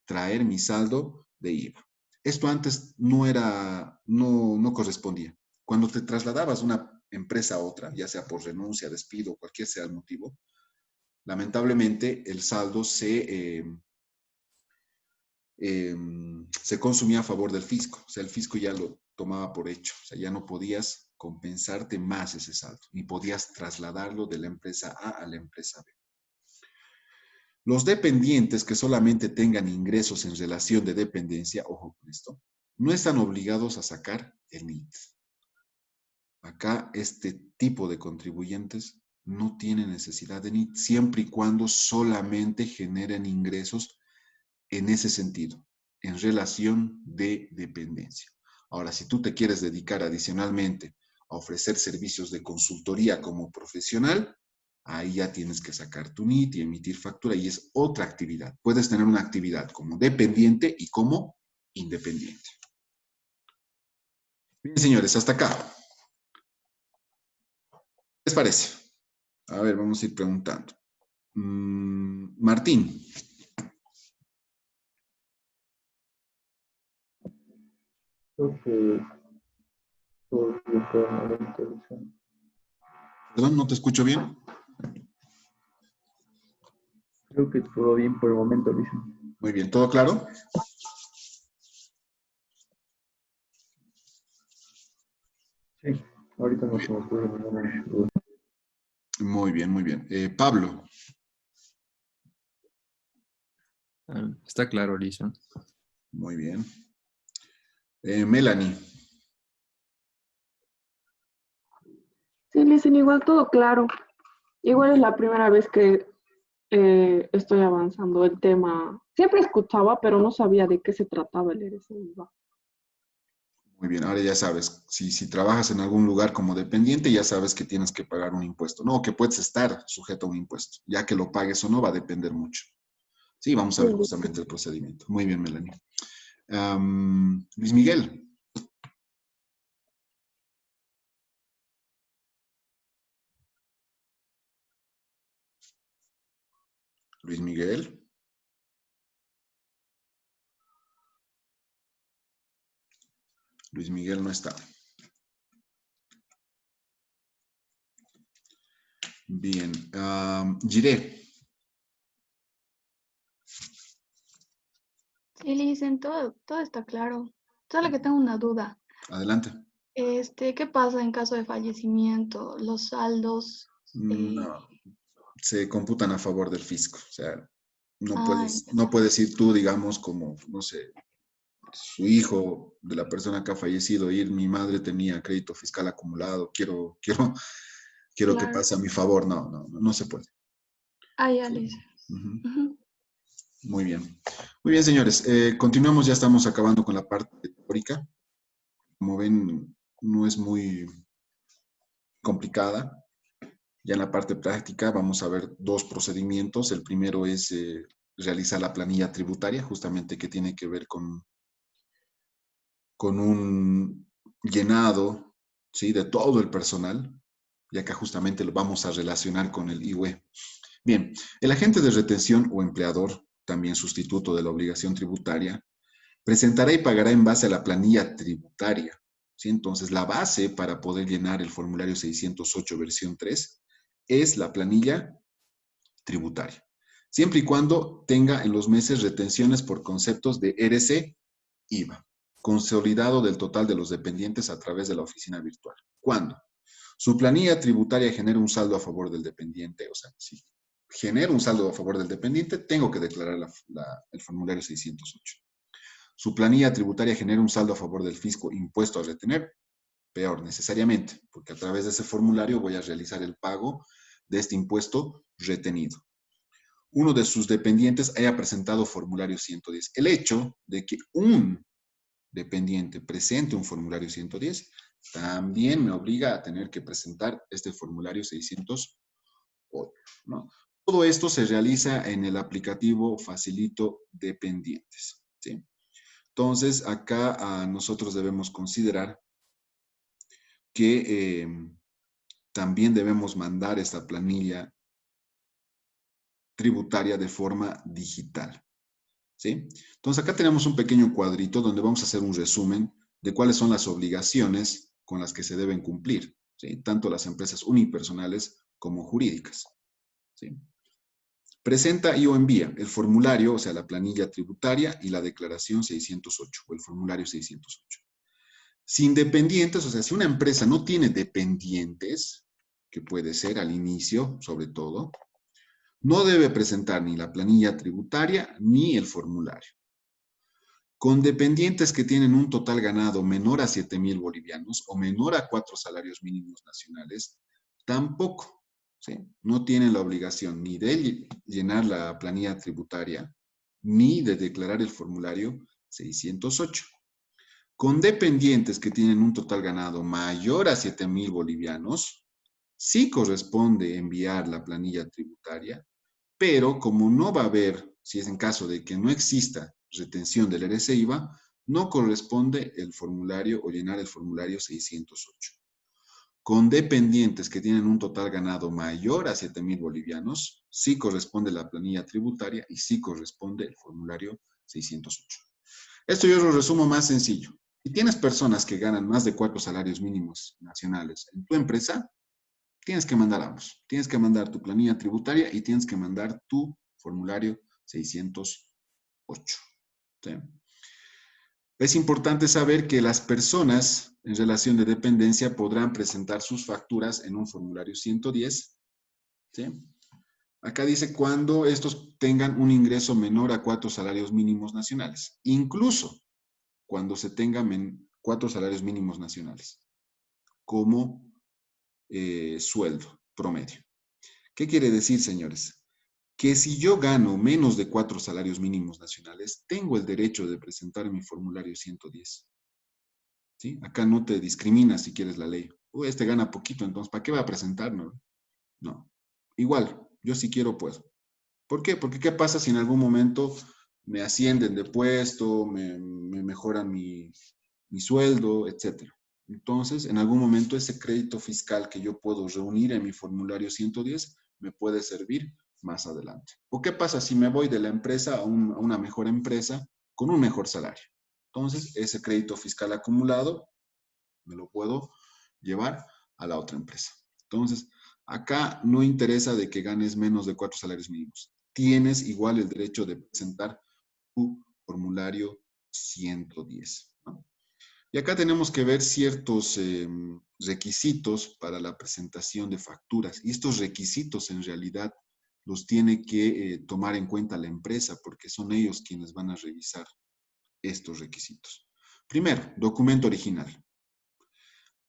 traer mi saldo de IVA. Esto antes no correspondía. Cuando te trasladabas de una empresa a otra, ya sea por renuncia, despido, cualquier sea el motivo, lamentablemente el saldo se consumía a favor del fisco. O sea, el fisco ya lo tomaba por hecho. O sea, ya no podías compensarte más ese saldo, ni podías trasladarlo de la empresa A la empresa B. Los dependientes que solamente tengan ingresos en relación de dependencia, ojo con esto, no están obligados a sacar el NIT. Acá este tipo de contribuyentes no tienen necesidad de NIT, siempre y cuando solamente generen ingresos en ese sentido, en relación de dependencia. Ahora, si tú te quieres dedicar adicionalmente a ofrecer servicios de consultoría como profesional, ahí ya tienes que sacar tu NIT y emitir factura y es otra actividad. Puedes tener una actividad como dependiente y como independiente. Bien, señores, hasta acá. ¿Qué les parece? A ver, vamos a ir preguntando. Martín. Creo que todo bien por el momento, Luciano. Perdón, no te escucho bien. Creo que todo bien por el momento, Luciano. Muy bien, ¿todo claro? Sí, ahorita no se me ocurre ninguna duda. Muy bien, muy bien. Pablo. Está claro, Lisa. Muy bien. Melanie. Sí, Listen, igual todo claro. Igual es la primera vez que estoy avanzando el tema. Siempre escuchaba, pero no sabía de qué se trataba el RSIVA. Muy bien, ahora ya sabes, si trabajas en algún lugar como dependiente, ya sabes que tienes que pagar un impuesto, ¿no? O que puedes estar sujeto a un impuesto. Ya que lo pagues o no, va a depender mucho. Sí, vamos a ver justamente el procedimiento. Muy bien, Melanie. Luis Miguel. Luis Miguel. Luis Miguel no está. Bien. Giré. Sí, le dicen, todo está claro. Solo que tengo una duda. Adelante. ¿Qué pasa en caso de fallecimiento? Los saldos. No, se computan a favor del fisco. O sea, no Entiendo. puedes ir tú, digamos, como, no sé, su hijo de la persona que ha fallecido, ir, mi madre tenía crédito fiscal acumulado, quiero que Claro. pase a mi favor. No se puede. Ya le dice. Ujú. Ujú. Muy bien. Muy bien, señores. Continuamos, ya estamos acabando con la parte teórica. Como ven, no es muy complicada. Ya en la parte práctica vamos a ver dos procedimientos. El primero es realizar la planilla tributaria, justamente que tiene que ver con un llenado, ¿sí?, de todo el personal, y acá justamente lo vamos a relacionar con el IUE. Bien, el agente de retención o empleador, también sustituto de la obligación tributaria, presentará y pagará en base a la planilla tributaria, ¿sí? Entonces, la base para poder llenar el formulario 608 versión 3 es la planilla tributaria, siempre y cuando tenga en los meses retenciones por conceptos de RC, IVA, consolidado del total de los dependientes a través de la oficina virtual. ¿Cuándo? Su planilla tributaria genera un saldo a favor del dependiente, o sea, si genera un saldo a favor del dependiente, tengo que declarar el formulario 608. Su planilla tributaria genera un saldo a favor del fisco impuesto a retener, peor necesariamente, porque a través de ese formulario voy a realizar el pago de este impuesto retenido. Uno de sus dependientes haya presentado formulario 110. El hecho de que un dependiente presente un formulario 110 también me obliga a tener que presentar este formulario 608, ¿no? Todo esto se realiza en el aplicativo Facilito Dependientes, ¿sí? Entonces, acá nosotros debemos considerar que también debemos mandar esta planilla tributaria de forma digital, ¿sí? Entonces, acá tenemos un pequeño cuadrito donde vamos a hacer un resumen de cuáles son las obligaciones con las que se deben cumplir, ¿sí?, tanto las empresas unipersonales como jurídicas, ¿sí? Presenta y o envía el formulario, o sea, la planilla tributaria y la declaración 608 o el formulario 608. Sin dependientes, o sea, si una empresa no tiene dependientes, que puede ser al inicio, sobre todo, no debe presentar ni la planilla tributaria ni el formulario. Con dependientes que tienen un total ganado menor a 7,000 bolivianos o menor a 4 salarios mínimos nacionales, tampoco, ¿sí?, no tienen la obligación ni de llenar la planilla tributaria ni de declarar el formulario 608. Con dependientes que tienen un total ganado mayor a 7,000 bolivianos, sí corresponde enviar la planilla tributaria, pero como no va a haber, si es en caso de que no exista retención del RC-IVA, no corresponde el formulario o llenar el formulario 608. Con dependientes que tienen un total ganado mayor a 7,000 bolivianos, sí corresponde la planilla tributaria y sí corresponde el formulario 608. Esto yo lo resumo más sencillo. Si tienes personas que ganan más de 4 salarios mínimos nacionales en tu empresa, tienes que mandar ambos. Tienes que mandar tu planilla tributaria y tienes que mandar tu formulario 608. ¿Sí? Es importante saber que las personas en relación de dependencia podrán presentar sus facturas en un formulario 110. ¿Sí? Acá dice cuando estos tengan un ingreso menor a 4 salarios mínimos nacionales. Incluso cuando se tengan 4 salarios mínimos nacionales como sueldo promedio. ¿Qué quiere decir, señores? Que si yo gano menos de 4 salarios mínimos nacionales, tengo el derecho de presentar mi formulario 110. ¿Sí? Acá no te discrimina si quieres la ley. Este gana poquito, entonces, ¿para qué va a presentar? No. Igual, yo si quiero puedo. ¿Por qué? Porque ¿qué pasa si en algún momento me ascienden de puesto, me mejoran mi sueldo, etcétera? Entonces, en algún momento ese crédito fiscal que yo puedo reunir en mi formulario 110 me puede servir más adelante. ¿O qué pasa si me voy de la empresa a una mejor empresa con un mejor salario? Entonces, ese crédito fiscal acumulado me lo puedo llevar a la otra empresa. Entonces, acá no interesa de que ganes menos de 4 salarios mínimos. Tienes igual el derecho de presentar tu formulario 110, ¿no? Y acá tenemos que ver ciertos requisitos para la presentación de facturas. Y estos requisitos en realidad los tiene que tomar en cuenta la empresa porque son ellos quienes van a revisar estos requisitos. Primero, documento original.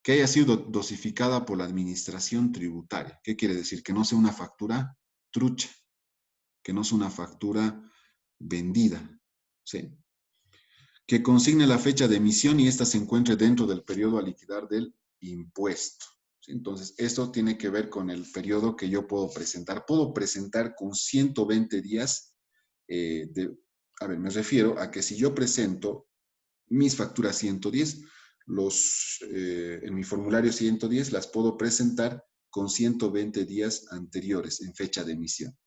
Que haya sido dosificada por la administración tributaria. ¿Qué quiere decir? Que no sea una factura trucha, que no sea una factura vendida, ¿sí? Que consigne la fecha de emisión y ésta se encuentre dentro del periodo a liquidar del impuesto, ¿sí? Entonces, esto tiene que ver con el periodo que yo puedo presentar. Puedo presentar con 120 días a ver, me refiero a que si yo presento mis facturas 110, en mi formulario 110 las puedo presentar con 120 días anteriores en fecha de emisión.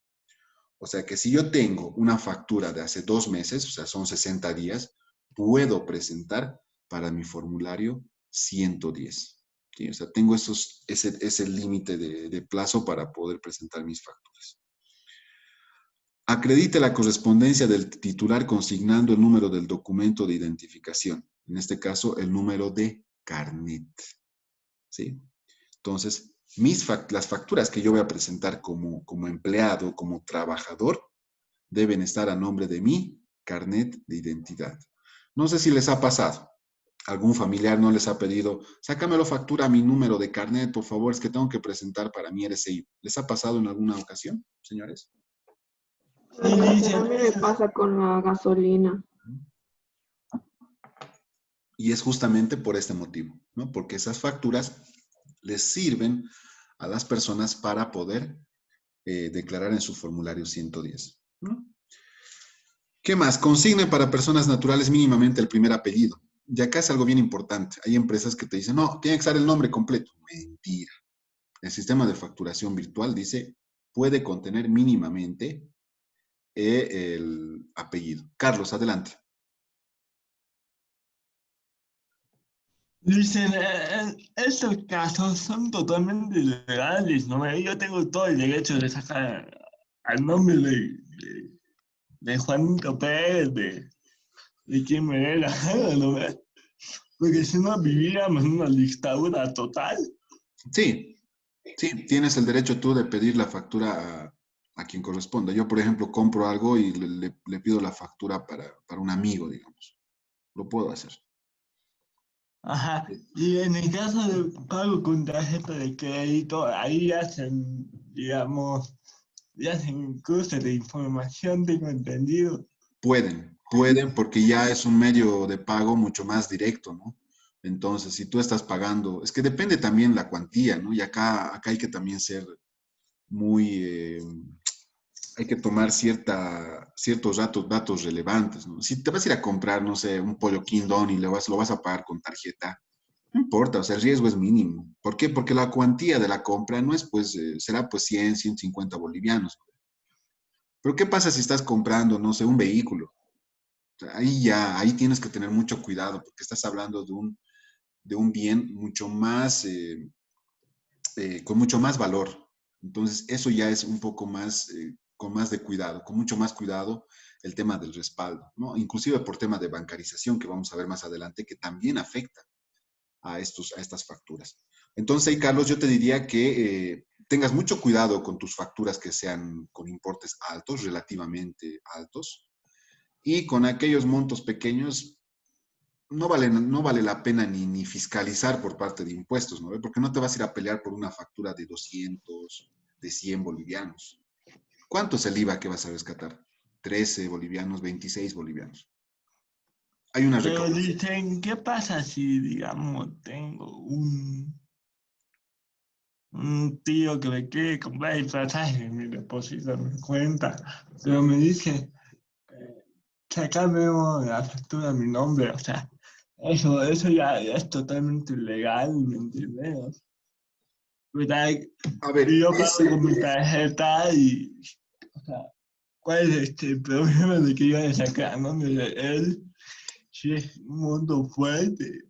O sea que si yo tengo una factura de hace 2 meses, o sea, son 60 días, puedo presentar para mi formulario 110. ¿Sí? O sea, tengo ese límite de plazo para poder presentar mis facturas. Acredite la correspondencia del titular consignando el número del documento de identificación. En este caso, el número de carnet. ¿Sí? Entonces, las facturas que yo voy a presentar como empleado, como trabajador, deben estar a nombre de mi carnet de identidad. No sé si les ha pasado. Algún familiar no les ha pedido, sácamelo factura a mi número de carnet, por favor, es que tengo que presentar para mi RCI. ¿Les ha pasado en alguna ocasión, señores? A mí me pasa con la gasolina. Y es justamente por este motivo, ¿no? Porque esas facturas les sirven a las personas para poder declarar en su formulario 110, ¿no? ¿Qué más? Consigne para personas naturales mínimamente el primer apellido. Y acá es algo bien importante. Hay empresas que te dicen, no, tiene que estar el nombre completo. Mentira. El sistema de facturación virtual dice, puede contener mínimamente el apellido. Carlos, adelante. Dicen, estos casos son totalmente legales, ¿no? Yo tengo todo el derecho de sacar al nombre de Juanito Pérez, de quien me dé la gana, ¿no? Porque si no viviríamos en una dictadura total. Sí, sí, tienes el derecho tú de pedir la factura a quien corresponda. Yo, por ejemplo, compro algo y le pido la factura para un amigo, digamos. Lo puedo hacer. Ajá, y en el caso de pago con tarjeta de crédito, ahí hacen, digamos, hacen cruce de información, tengo entendido. Pueden porque ya es un medio de pago mucho más directo, ¿no? Entonces, si tú estás pagando, es que depende también la cuantía, ¿no? Y acá hay que también ser muy, hay que tomar ciertos datos relevantes, ¿no? Si te vas a ir a comprar, no sé, un pollo King Don y lo vas a pagar con tarjeta, no importa, o sea, el riesgo es mínimo. ¿Por qué? Porque la cuantía de la compra no es, pues, será pues 100, 150 bolivianos. Pero ¿qué pasa si estás comprando, no sé, un vehículo? O sea, ahí tienes que tener mucho cuidado porque estás hablando de un bien mucho más, con mucho más valor. Entonces, eso ya es un poco más, con más de cuidado, con mucho más cuidado el tema del respaldo, ¿no? Inclusive por tema de bancarización que vamos a ver más adelante, que también afecta a estas facturas. Entonces, ahí, Carlos, yo te diría que tengas mucho cuidado con tus facturas que sean con importes altos, relativamente altos, y con aquellos montos pequeños no vale la pena ni fiscalizar por parte de impuestos, ¿no? Porque no te vas a ir a pelear por una factura de 200, de 100 bolivianos. ¿Cuánto es el IVA que vas a rescatar? 13 bolivianos, 26 bolivianos. Hay una Pero recaudación. dicen, ¿qué pasa si, digamos, tengo un tío que me quiere comprar el pasaje y me deposita en mi cuenta? Pero me dice, sacame la factura a mi nombre, o sea, eso ya es totalmente ilegal, ¿me entiendes? ¿Verdad? A ver, Y yo pago con mi tarjeta y sea, ¿cuál es el problema de que iban a sacar a nombre de él? Si es un monto fuerte.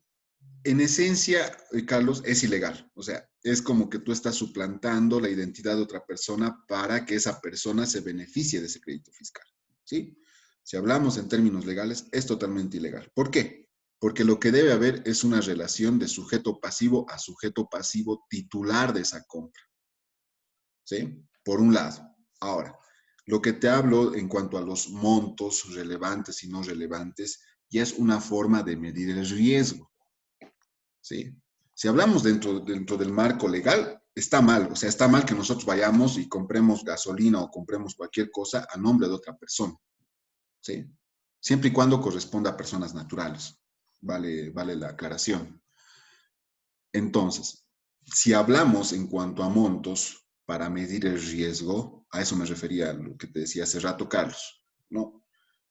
En esencia, Carlos, es ilegal. O sea, es como que tú estás suplantando la identidad de otra persona para que esa persona se beneficie de ese crédito fiscal. ¿Sí? Si hablamos en términos legales, es totalmente ilegal. ¿Por qué? Porque lo que debe haber es una relación de sujeto pasivo a sujeto pasivo titular de esa compra. ¿Sí? Por un lado. Ahora, lo que te hablo en cuanto a los montos relevantes y no relevantes, ya es una forma de medir el riesgo. ¿Sí? Si hablamos dentro del marco legal, está mal. O sea, está mal que nosotros vayamos y compremos gasolina o compremos cualquier cosa a nombre de otra persona. ¿Sí? Siempre y cuando corresponda a personas naturales. Vale la aclaración. Entonces, si hablamos en cuanto a montos para medir el riesgo, a eso me refería a lo que te decía hace rato, Carlos, ¿no?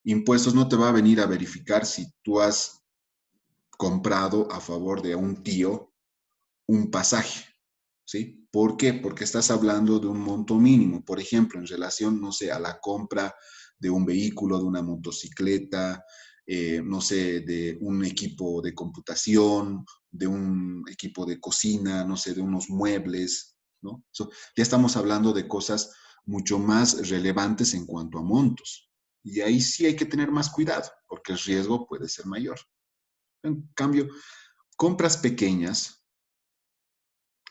Impuestos no te va a venir a verificar si tú has comprado a favor de un tío un pasaje, ¿sí? ¿Por qué? Porque estás hablando de un monto mínimo, por ejemplo, en relación, no sé, a la compra de un vehículo, de una motocicleta, no sé, de un equipo de computación, de un equipo de cocina, no sé, de unos muebles, ¿no? Ya estamos hablando de cosas mucho más relevantes en cuanto a montos. Y ahí sí hay que tener más cuidado, porque el riesgo puede ser mayor. En cambio, compras pequeñas,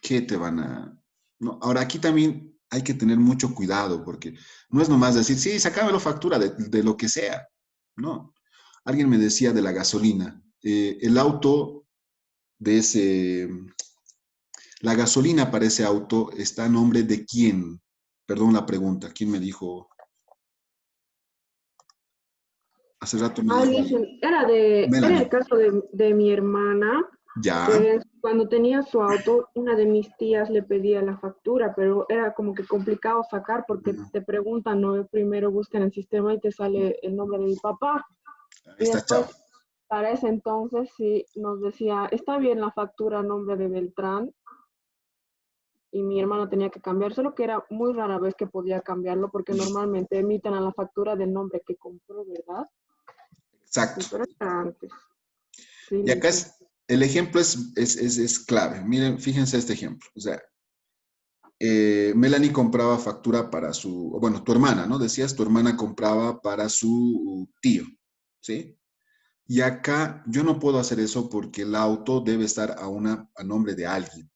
¿qué te van a...? No, ahora, aquí también hay que tener mucho cuidado, porque no es nomás decir, sí, sacame la factura de lo que sea. No. Alguien me decía de la gasolina. El auto de ese... La gasolina para ese auto está a nombre de quién. Perdón la pregunta. ¿Quién me dijo? Hace rato me dijo alguien. Dicen, era el Melanie. caso de mi hermana, Ya. que cuando tenía su auto, una de mis tías le pedía la factura, pero era como que complicado sacar porque te preguntan, ¿no? Primero buscan el sistema y te sale el nombre de mi papá. Ahí Y está, después, chao. para ese entonces, sí nos decía, está bien la factura a nombre de Beltrán, y mi hermana tenía que cambiar, solo que era muy rara vez que podía cambiarlo porque normalmente emiten a la factura del nombre que compró, ¿verdad? Sí, Exacto. pero era antes. Sí, Y acá Lisa. es, el ejemplo es clave. Miren, fíjense este ejemplo. O sea, Melanie compraba factura para su, bueno, tu hermana, ¿no? Decías, tu hermana compraba para su tío, ¿sí? Y acá yo no puedo hacer eso porque el auto debe estar a nombre de alguien,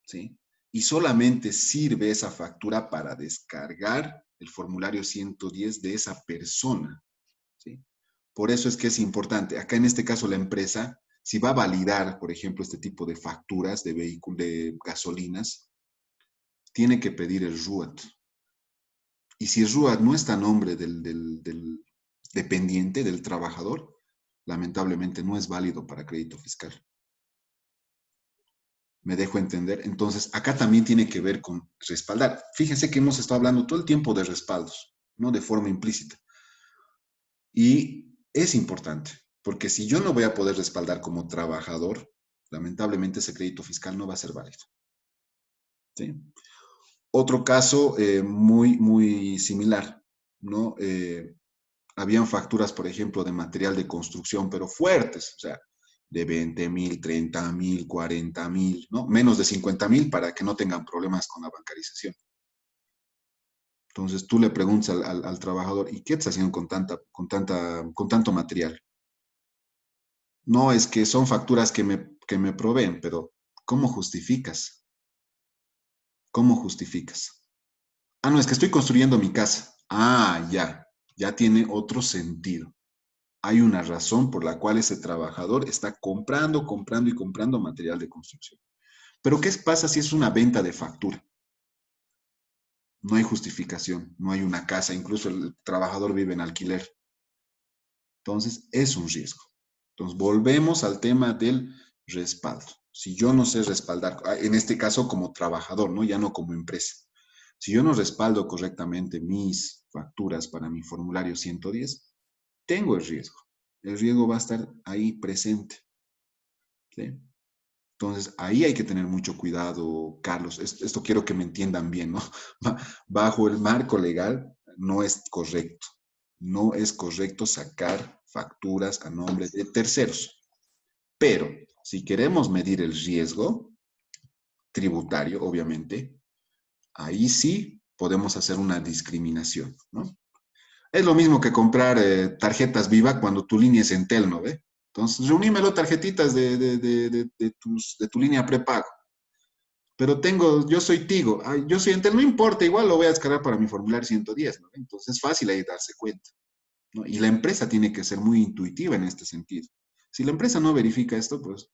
¿sí? Y solamente sirve esa factura para descargar el formulario 110 de esa persona, ¿sí? Por eso es que es importante. Acá en este caso la empresa, si va a validar, por ejemplo, este tipo de facturas de vehículos, de gasolinas, tiene que pedir el RUAT. Y si el RUAT no está a nombre del dependiente, del trabajador, lamentablemente no es válido para crédito fiscal. ¿Me dejo entender? Entonces, acá también tiene que ver con respaldar. Fíjense que hemos estado hablando todo el tiempo de respaldos, ¿no? De forma implícita. Y es importante, porque si yo no voy a poder respaldar como trabajador, lamentablemente ese crédito fiscal no va a ser válido. ¿Sí? Otro caso muy similar, ¿no? Habían facturas, por ejemplo, de material de construcción, pero fuertes, o sea, de 20,000, 30,000, 40,000, ¿no? Menos de 50,000 para que no tengan problemas con la bancarización. Entonces tú le preguntas al trabajador, ¿y qué estás haciendo con tanto material? No, es que son facturas que me proveen, pero ¿cómo justificas? ¿Cómo justificas? Ah, no, es que estoy construyendo mi casa. Ah, ya tiene otro sentido. Hay una razón por la cual ese trabajador está comprando y comprando material de construcción. Pero ¿qué pasa si es una venta de factura? No hay justificación, no hay una casa, incluso el trabajador vive en alquiler. Entonces, es un riesgo. Entonces, volvemos al tema del respaldo. Si yo no sé respaldar, en este caso como trabajador, ¿no? Ya no como empresa. Si yo no respaldo correctamente mis facturas para mi formulario 110, tengo el riesgo. El riesgo va a estar ahí presente. ¿Sí? Entonces, ahí hay que tener mucho cuidado, Carlos. Esto quiero que me entiendan bien, ¿no? Bajo el marco legal, no es correcto. No es correcto sacar facturas a nombre de terceros. Pero si queremos medir el riesgo tributario, obviamente, ahí sí podemos hacer una discriminación, ¿no? Es lo mismo que comprar tarjetas Viva cuando tu línea es Entel, ¿no ve? Entonces, reunímelo tarjetitas de tu línea prepago. Pero yo soy Tigo, ay, yo soy Entel, no importa, igual lo voy a descargar para mi formulario 110, ¿no? Entonces es fácil ahí darse cuenta, ¿no? Y la empresa tiene que ser muy intuitiva en este sentido. Si la empresa no verifica esto, pues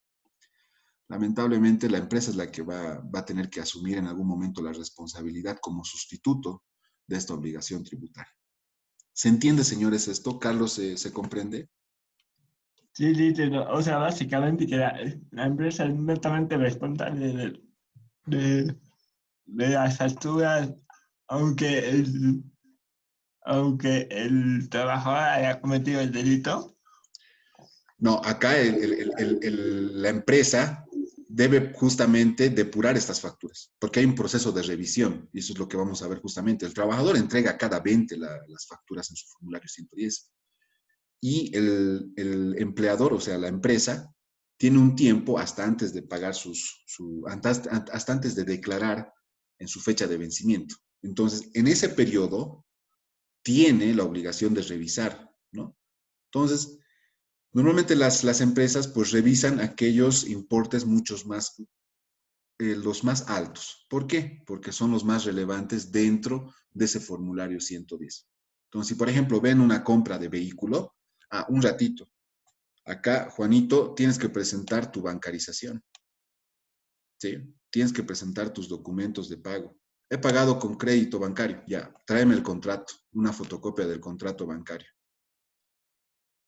lamentablemente la empresa es la que va a tener que asumir en algún momento la responsabilidad como sustituto de esta obligación tributaria. ¿Se entiende, señores, esto? ¿Carlos se comprende? Sí, dice, no, o sea, básicamente que la empresa es netamente responsable de las facturas, aunque el trabajador haya cometido el delito. No, acá la empresa debe justamente depurar estas facturas, porque hay un proceso de revisión, y eso es lo que vamos a ver justamente. El trabajador entrega cada 20 las facturas en su formulario 110, y el empleador, o sea, la empresa, tiene un tiempo hasta antes de pagar hasta antes de declarar en su fecha de vencimiento. Entonces, en ese periodo, tiene la obligación de revisar, ¿no? Entonces, normalmente las empresas pues revisan aquellos importes muchos más, los más altos. ¿Por qué? Porque son los más relevantes dentro de ese formulario 110. Entonces, si por ejemplo ven una compra de vehículo, un ratito, acá, Juanito, tienes que presentar tu bancarización, ¿sí? Tienes que presentar tus documentos de pago. He pagado con crédito bancario, ya, tráeme el contrato, una fotocopia del contrato bancario.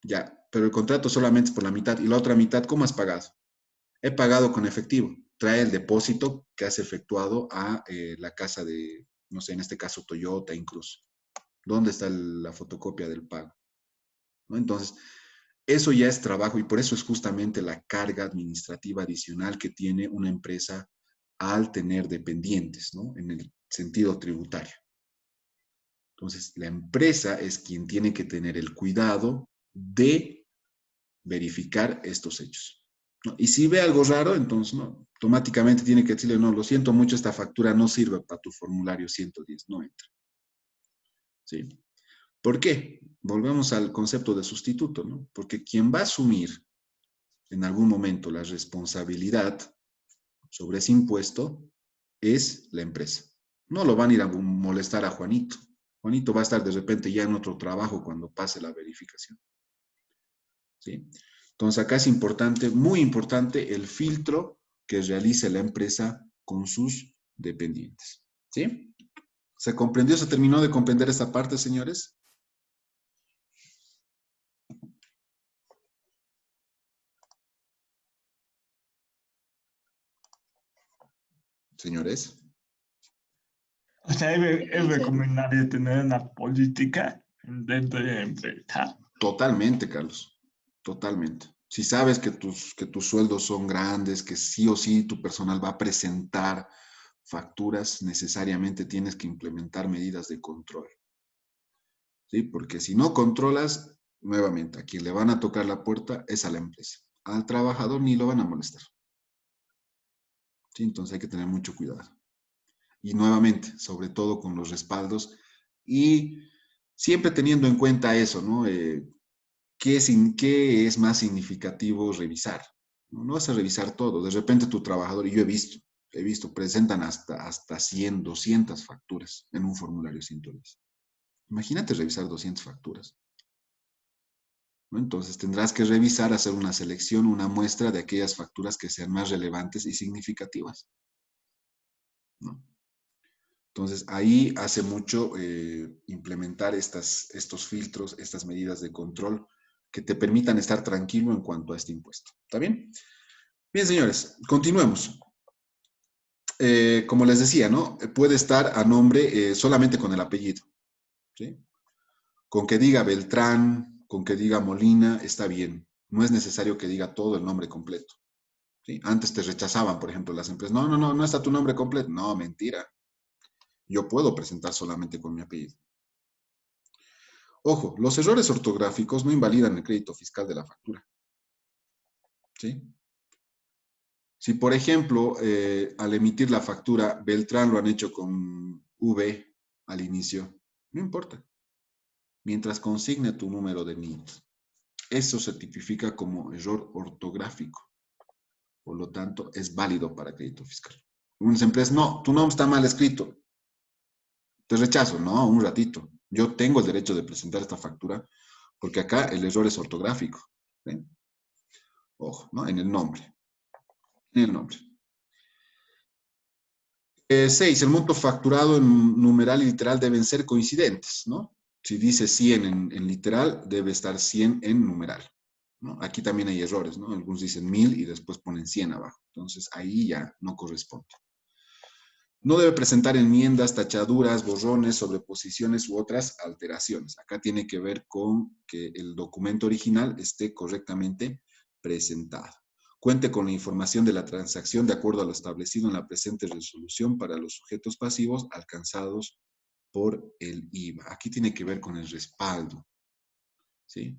Ya, pero el contrato solamente es por la mitad. ¿Y la otra mitad cómo has pagado? He pagado con efectivo. Trae el depósito que has efectuado a la casa de, no sé, en este caso Toyota incluso. ¿Dónde está la fotocopia del pago? ¿No? Entonces, eso ya es trabajo y por eso es justamente la carga administrativa adicional que tiene una empresa al tener dependientes, ¿no? En el sentido tributario. Entonces, la empresa es quien tiene que tener el cuidado de verificar estos hechos, ¿no? Y si ve algo raro, entonces no, automáticamente tiene que decirle, no, lo siento mucho, esta factura no sirve para tu formulario 110, no entra. ¿Sí? ¿Por qué? Volvemos al concepto de sustituto, ¿no? Porque quien va a asumir en algún momento la responsabilidad sobre ese impuesto es la empresa. No lo van a ir a molestar a Juanito. Juanito va a estar de repente ya en otro trabajo cuando pase la verificación. ¿Sí? Entonces acá es importante, muy importante, el filtro que realice la empresa con sus dependientes. ¿Sí? ¿Se comprendió? ¿Se terminó de comprender esta parte, señores? Señores. O sea, es recomendable tener una política dentro de la empresa. Totalmente, Carlos. Totalmente. Si sabes que tus sueldos son grandes, que sí o sí tu personal va a presentar facturas, necesariamente tienes que implementar medidas de control. ¿Sí? Porque si no controlas, nuevamente, a quien le van a tocar la puerta es a la empresa. Al trabajador ni lo van a molestar. ¿Sí? Entonces hay que tener mucho cuidado. Y nuevamente, sobre todo con los respaldos y siempre teniendo en cuenta eso, ¿no? ¿Qué es más significativo revisar? No vas a revisar todo. De repente tu trabajador, y yo he visto, presentan hasta 100, 200 facturas en un formulario 110. Imagínate revisar 200 facturas, ¿no? Entonces tendrás que revisar, hacer una selección, una muestra de aquellas facturas que sean más relevantes y significativas, ¿no? Entonces ahí hace mucho implementar estos filtros, estas medidas de control que te permitan estar tranquilo en cuanto a este impuesto. ¿Está bien? Bien, señores, continuemos. Como les decía, ¿no? Puede estar a nombre solamente con el apellido, ¿sí? Con que diga Beltrán, con que diga Molina, está bien. No es necesario que diga todo el nombre completo, ¿sí? Antes te rechazaban, por ejemplo, las empresas. No está tu nombre completo. No, mentira. Yo puedo presentar solamente con mi apellido. Ojo, los errores ortográficos no invalidan el crédito fiscal de la factura. ¿Sí? Si, por ejemplo, al emitir la factura, Beltrán lo han hecho con V al inicio, no importa. Mientras consigne tu número de NIT. Eso se tipifica como error ortográfico. Por lo tanto, es válido para crédito fiscal. Unas empresas, no, tu nombre está mal escrito. Te rechazo, no, un ratito. Yo tengo el derecho de presentar esta factura porque acá el error es ortográfico. ¿Ven? Ojo, ¿no? En el nombre. En el nombre. 6. El monto facturado en numeral y literal deben ser coincidentes, ¿no? Si dice 100 en literal, debe estar 100 en numeral, ¿no? Aquí también hay errores, ¿no? Algunos dicen 1000 y después ponen 100 abajo. Entonces, ahí ya no corresponde. No debe presentar enmiendas, tachaduras, borrones, sobreposiciones u otras alteraciones. Acá tiene que ver con que el documento original esté correctamente presentado. Cuente con la información de la transacción de acuerdo a lo establecido en la presente resolución para los sujetos pasivos alcanzados por el IVA. Aquí tiene que ver con el respaldo, ¿sí?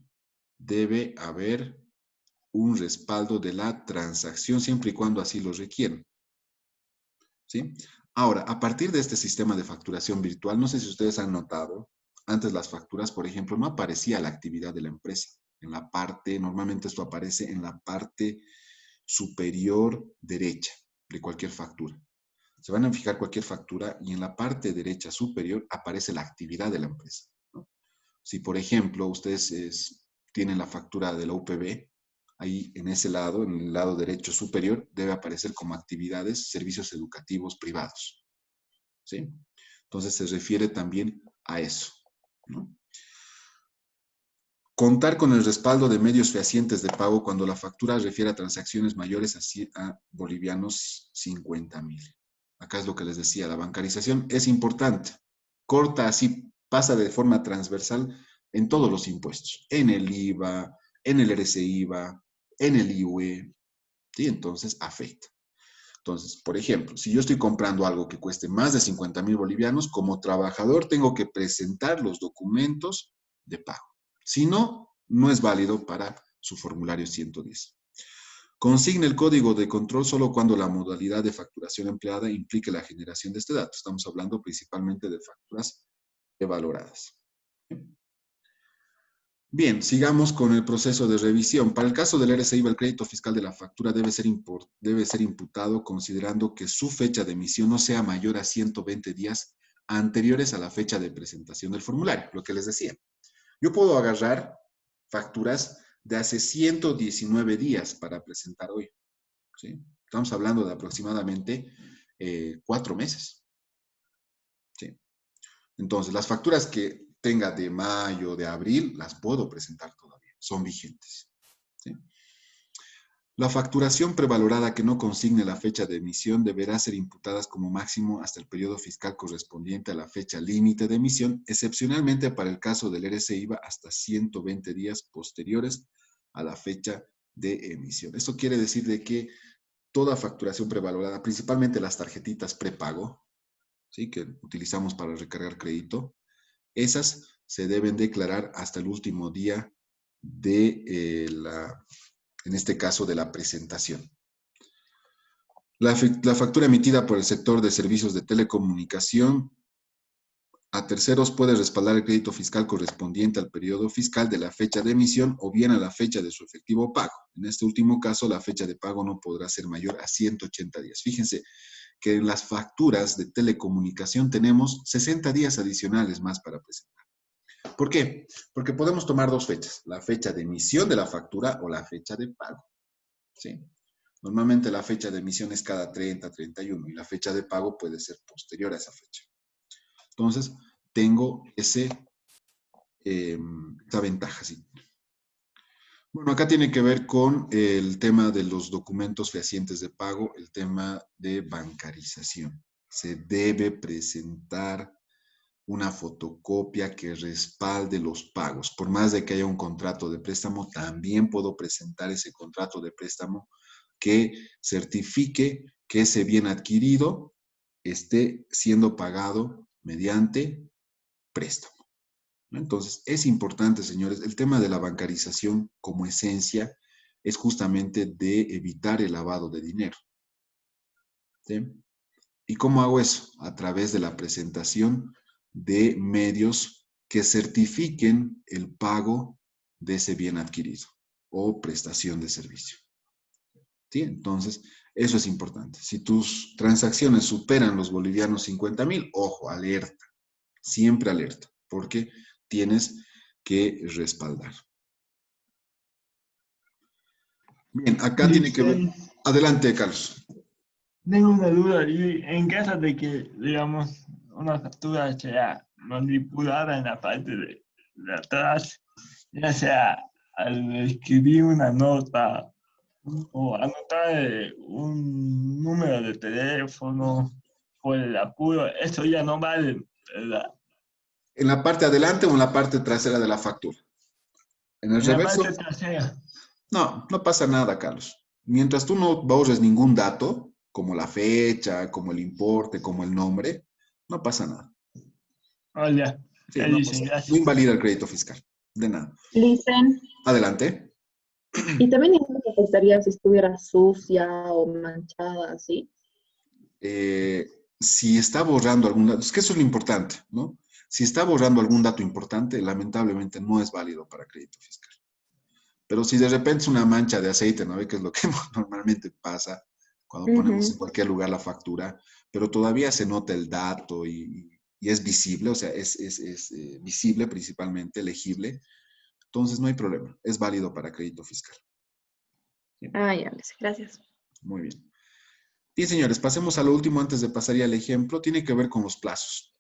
Debe haber un respaldo de la transacción siempre y cuando así lo requieran, ¿sí? Ahora, a partir de este sistema de facturación virtual, no sé si ustedes han notado, antes las facturas, por ejemplo, no aparecía la actividad de la empresa. En la parte, normalmente esto aparece en la parte superior derecha de cualquier factura. Se van a fijar cualquier factura y en la parte derecha superior aparece la actividad de la empresa, ¿no? Si, por ejemplo, ustedes tienen la factura de la UPB, ahí en ese lado, en el lado derecho superior, debe aparecer como actividades, servicios educativos privados, ¿sí? Entonces se refiere también a eso, ¿no? Contar con el respaldo de medios fehacientes de pago cuando la factura refiere a transacciones mayores a bolivianos 50.000. Acá es lo que les decía, la bancarización es importante. Corta así, pasa de forma transversal en todos los impuestos, en el IVA, en el RCIVA, en el IUE, ¿sí? Entonces afecta. Entonces, por ejemplo, si yo estoy comprando algo que cueste más de 50.000 bolivianos, como trabajador tengo que presentar los documentos de pago. Si no, no es válido para su formulario 110. Consigne el código de control solo cuando la modalidad de facturación empleada implique la generación de este dato. Estamos hablando principalmente de facturas valoradas. Bien, sigamos con el proceso de revisión. Para el caso del RCIVA, el crédito fiscal de la factura debe ser imputado considerando que su fecha de emisión no sea mayor a 120 días anteriores a la fecha de presentación del formulario, lo que les decía. Yo puedo agarrar facturas de hace 119 días para presentar hoy, ¿sí? Estamos hablando de aproximadamente 4 meses, ¿sí? Entonces, las facturas que tenga de mayo, de abril, las puedo presentar todavía, son vigentes, ¿sí? La facturación prevalorada que no consigne la fecha de emisión deberá ser imputada como máximo hasta el periodo fiscal correspondiente a la fecha límite de emisión, excepcionalmente para el caso del RCIVA hasta 120 días posteriores a la fecha de emisión. Esto quiere decir de que toda facturación prevalorada, principalmente las tarjetitas prepago, ¿sí?, que utilizamos para recargar crédito, esas se deben declarar hasta el último día de en este caso, de la presentación. La factura emitida por el sector de servicios de telecomunicación a terceros puede respaldar el crédito fiscal correspondiente al periodo fiscal de la fecha de emisión o bien a la fecha de su efectivo pago. En este último caso, la fecha de pago no podrá ser mayor a 180 días. Fíjense que en las facturas de telecomunicación tenemos 60 días adicionales más para presentar. ¿Por qué? Porque podemos tomar dos fechas, la fecha de emisión de la factura o la fecha de pago, ¿sí? Normalmente la fecha de emisión es cada 30, 31 y la fecha de pago puede ser posterior a esa fecha. Entonces, tengo esa ventaja, ¿sí? Bueno, acá tiene que ver con el tema de los documentos fehacientes de pago, el tema de bancarización. Se debe presentar una fotocopia que respalde los pagos. Por más de que haya un contrato de préstamo, también puedo presentar ese contrato de préstamo que certifique que ese bien adquirido esté siendo pagado mediante préstamo, ¿no? Entonces, es importante, señores, el tema de la bancarización como esencia es justamente de evitar el lavado de dinero. ¿Sí? ¿Y cómo hago eso? A través de la presentación de medios que certifiquen el pago de ese bien adquirido o prestación de servicio. ¿Sí? Entonces, eso es importante. Si tus transacciones superan los bolivianos 50.000, ojo, alerta, siempre alerta, porque tienes que respaldar. Bien, acá tiene que ver. Adelante, Carlos. Tengo una duda, y en caso de que, digamos, una factura sea manipulada en la parte de atrás, ya sea al escribir una nota o anotar un número de teléfono por el apuro, eso ya no vale, ¿verdad? ¿En la parte adelante o en la parte trasera de la factura? En el En la reverso, parte trasera. no, no pasa nada, Carlos. Mientras tú no borres ningún dato, como la fecha, como el importe, como el nombre, no pasa nada. Oh, ya, Sí, ya no dicen, pasa nada. No gracias. invalida el crédito fiscal. De nada. Listen, Adelante. y también digamos que afectaría si estuviera sucia o manchada, ¿sí? Si está borrando algún dato, es que eso es lo importante, ¿no? Si está borrando algún dato importante, lamentablemente no es válido para crédito fiscal. Pero si de repente es una mancha de aceite, ¿no? Que es lo que normalmente pasa cuando ponemos en cualquier lugar la factura, pero todavía se nota el dato y es visible, o sea, es visible principalmente, legible, entonces no hay problema, es válido para crédito fiscal. Bien. Ah, ya, gracias. Muy bien. Bien, señores, pasemos a lo último antes de pasar ya al ejemplo. Tiene que ver con los plazos.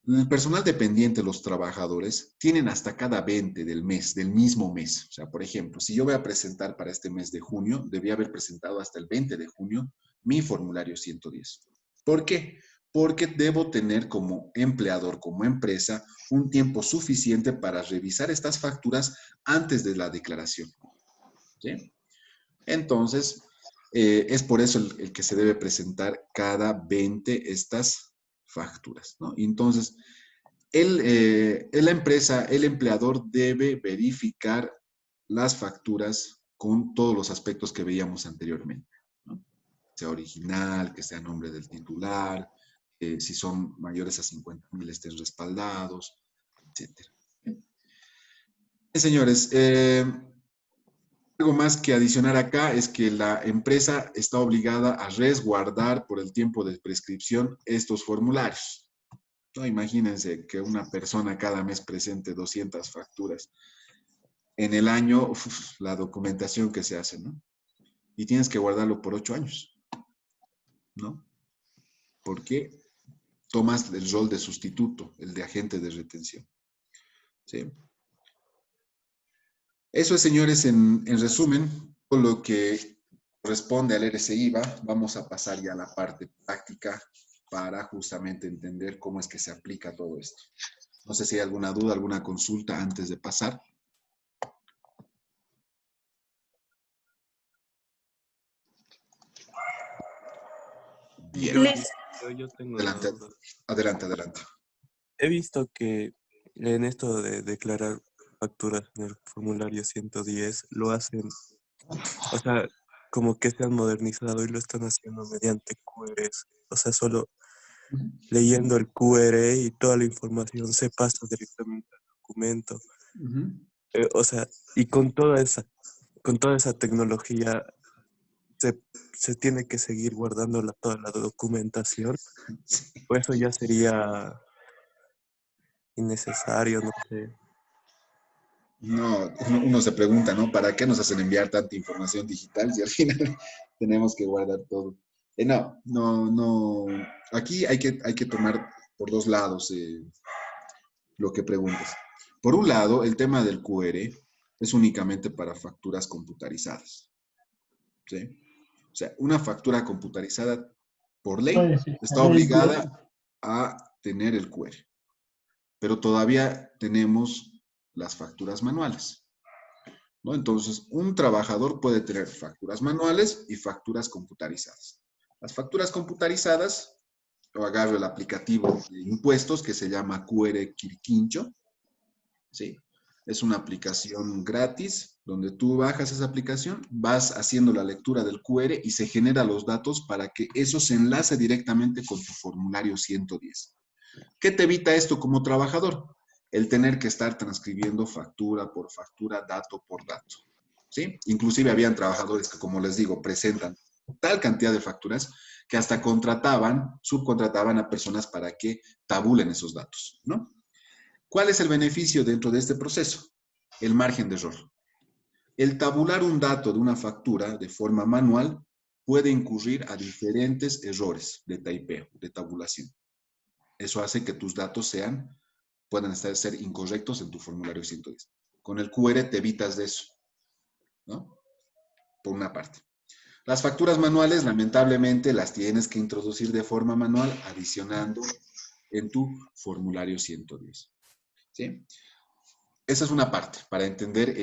El personal dependiente, los trabajadores, tienen hasta cada 20 del mes, del mismo mes. O sea, por ejemplo, si yo voy a presentar para este mes de junio, debía haber presentado hasta el 20 de junio mi formulario 110. ¿Por qué? Porque debo tener como empleador, como empresa, un tiempo suficiente para revisar estas facturas antes de la declaración. ¿Sí? Entonces, es por eso el que se debe presentar cada 20 estas facturas, ¿no? Entonces, la empresa, el empleador debe verificar las facturas con todos los aspectos que veíamos anteriormente, ¿no? Que sea original, que sea nombre del titular, si son mayores a 50.000 estén respaldados, etc. Bien, señores, algo más que adicionar acá es que la empresa está obligada a resguardar por el tiempo de prescripción estos formularios. No, imagínense que una persona cada mes presente 200 facturas. En el año, la documentación que se hace, ¿no? Y tienes que guardarlo por 8 años, ¿no? Porque tomas el rol de sustituto, el de agente de retención. ¿Sí? Eso es, señores, en resumen, con lo que corresponde al RCIVA. Vamos a pasar ya a la parte práctica para justamente entender cómo es que se aplica todo esto. No sé si hay alguna duda, alguna consulta antes de pasar. Bien. Yo tengo una Adelante, duda. adelante, adelante. He visto que en esto de declarar facturas en el formulario 110 lo hacen, o sea, como que se han modernizado y lo están haciendo mediante QRs. O sea, solo leyendo el QR y toda la información se pasa directamente al documento. O sea, y con toda esa tecnología se tiene que seguir guardando toda la documentación. Pues eso ya sería innecesario, no sé. No, uno se pregunta, ¿no? ¿Para qué nos hacen enviar tanta información digital si al final tenemos que guardar todo? No. Aquí hay que tomar por dos lados lo que preguntas. Por un lado, el tema del QR es únicamente para facturas computarizadas. ¿Sí? O sea, una factura computarizada por ley está obligada a tener el QR. Pero todavía tenemos las facturas manuales, ¿no? Entonces, un trabajador puede tener facturas manuales y facturas computarizadas. Las facturas computarizadas, yo agarro el aplicativo de impuestos que se llama QR Quirquincho, ¿sí? Es una aplicación gratis donde tú bajas esa aplicación, vas haciendo la lectura del QR y se genera los datos para que eso se enlace directamente con tu formulario 110. ¿Qué te evita esto como trabajador? El tener que estar transcribiendo factura por factura, dato por dato, ¿sí? Inclusive habían trabajadores que, como les digo, presentan tal cantidad de facturas que hasta subcontrataban a personas para que tabulen esos datos, ¿no? ¿Cuál es el beneficio dentro de este proceso? El margen de error. El tabular un dato de una factura de forma manual puede incurrir a diferentes errores de typeo, de tabulación. Eso hace que tus datos puedan ser incorrectos en tu formulario 110. Con el QR te evitas de eso, ¿no? Por una parte. Las facturas manuales, lamentablemente, las tienes que introducir de forma manual, adicionando en tu formulario 110. ¿Sí? Esa es una parte, para entender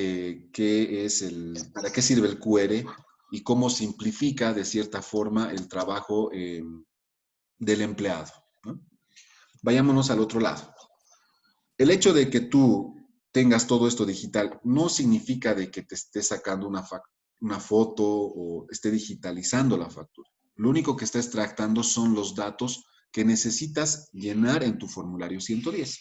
para qué sirve el QR y cómo simplifica, de cierta forma, el trabajo del empleado, ¿no? Vayámonos al otro lado. El hecho de que tú tengas todo esto digital no significa de que te estés sacando una foto o esté digitalizando la factura. Lo único que está extractando son los datos que necesitas llenar en tu formulario 110.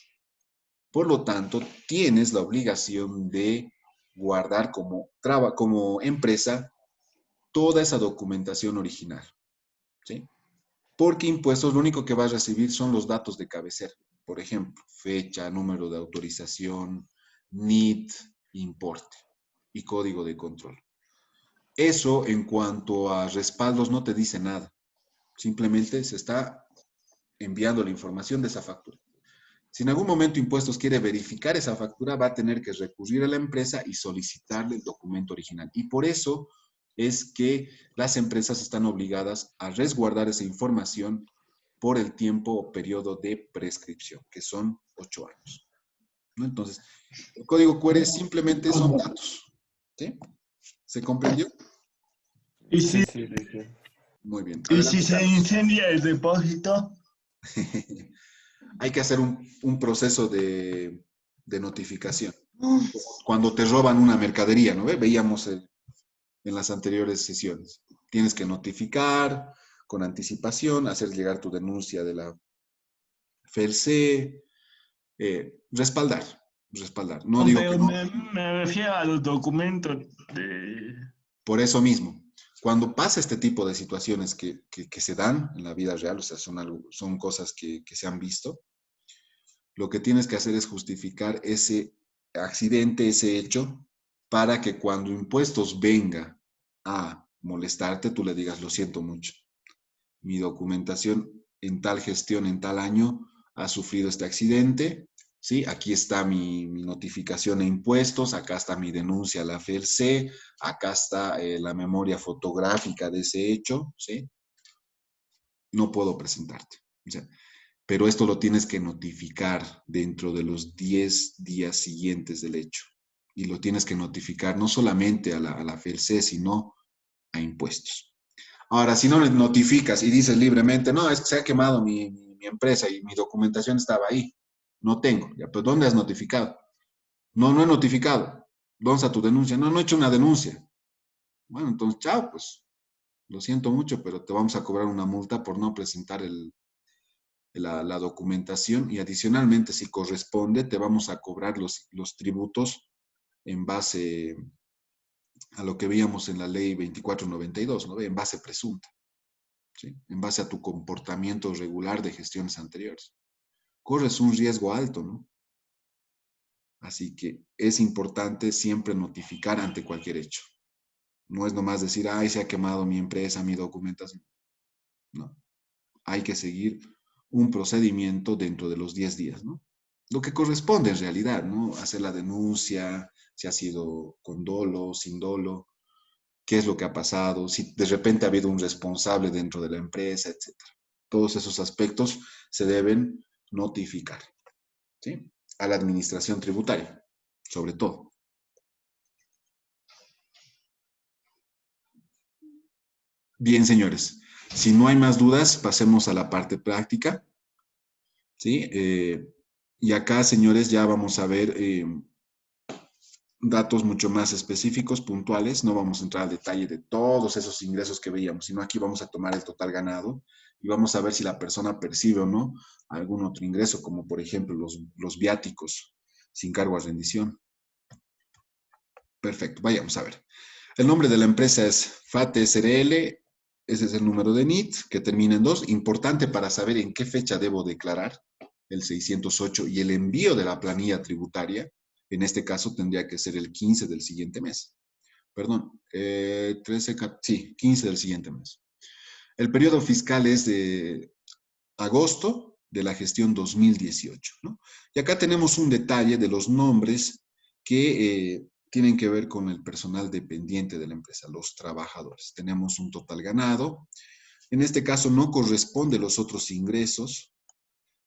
Por lo tanto, tienes la obligación de guardar como empresa toda esa documentación original, ¿sí? Porque impuestos lo único que vas a recibir son los datos de cabecera. Por ejemplo, fecha, número de autorización, NIT, importe y código de control. Eso en cuanto a respaldos no te dice nada. Simplemente se está enviando la información de esa factura. Si en algún momento Impuestos quiere verificar esa factura, va a tener que recurrir a la empresa y solicitarle el documento original. Y por eso es que las empresas están obligadas a resguardar esa información por el tiempo o periodo de prescripción, que son 8 años, ¿no? Entonces, el código QR simplemente son datos, ¿sí? ¿Se comprendió? Y Sí, si, sí, sí, sí. Muy bien. y si Adelante, se Carlos. incendia el depósito, Hay que hacer un proceso de notificación. Cuando te roban una mercadería, ¿no? Veíamos en las anteriores sesiones. Tienes que notificar con anticipación, hacer llegar tu denuncia de la FELC, respaldar. No digo pero que no. me refiero a los documentos de... Por eso mismo, cuando pasa este tipo de situaciones que se dan en la vida real, o sea, son cosas que se han visto, lo que tienes que hacer es justificar ese accidente, ese hecho, para que cuando Impuestos venga a molestarte, tú le digas, lo siento mucho. Mi documentación en tal gestión, en tal año, ha sufrido este accidente, ¿sí? Aquí está mi notificación de Impuestos, acá está mi denuncia a la FELC, acá está la memoria fotográfica de ese hecho, ¿sí? No puedo presentarte. O sea, pero esto lo tienes que notificar dentro de los 10 días siguientes del hecho. Y lo tienes que notificar no solamente a la FELC, sino a Impuestos. Ahora, si no le notificas y dices libremente, no, es que se ha quemado mi empresa y mi documentación estaba ahí. No tengo. Ya, pero ¿dónde has notificado? No, no he notificado. ¿Dónde está tu denuncia? No, no he hecho una denuncia. Bueno, entonces, chao, pues. Lo siento mucho, pero te vamos a cobrar una multa por no presentar la documentación y adicionalmente, si corresponde, te vamos a cobrar los tributos en base a lo que veíamos en la ley 2492, ¿no? En base presunta, ¿sí? En base a tu comportamiento regular de gestiones anteriores. Corres un riesgo alto, ¿no? Así que es importante siempre notificar ante cualquier hecho. No es nomás decir, ay, se ha quemado mi empresa, mi documentación. No. Hay que seguir un procedimiento dentro de los 10 días, ¿no? Lo que corresponde en realidad, ¿no? Hacer la denuncia, si ha sido con dolo, sin dolo, qué es lo que ha pasado, si de repente ha habido un responsable dentro de la empresa, etc. Todos esos aspectos se deben notificar, ¿sí? A la administración tributaria, sobre todo. Bien, señores. Si no hay más dudas, pasemos a la parte práctica, ¿sí? Y acá, señores, ya vamos a ver datos mucho más específicos, puntuales. No vamos a entrar al detalle de todos esos ingresos que veíamos, sino aquí vamos a tomar el total ganado y vamos a ver si la persona percibe o no algún otro ingreso, como por ejemplo los viáticos sin cargo a rendición. Perfecto, vayamos a ver. El nombre de la empresa es FATE SRL, ese es el número de NIT, que termina en 2. Importante para saber en qué fecha debo declarar el 608 y el envío de la planilla tributaria. En este caso tendría que ser el 15 del siguiente mes. Perdón, 15 del siguiente mes. El periodo fiscal es de agosto de la gestión 2018, ¿no? Y acá tenemos un detalle de los nombres que tienen que ver con el personal dependiente de la empresa, los trabajadores. Tenemos un total ganado. En este caso no corresponde los otros ingresos.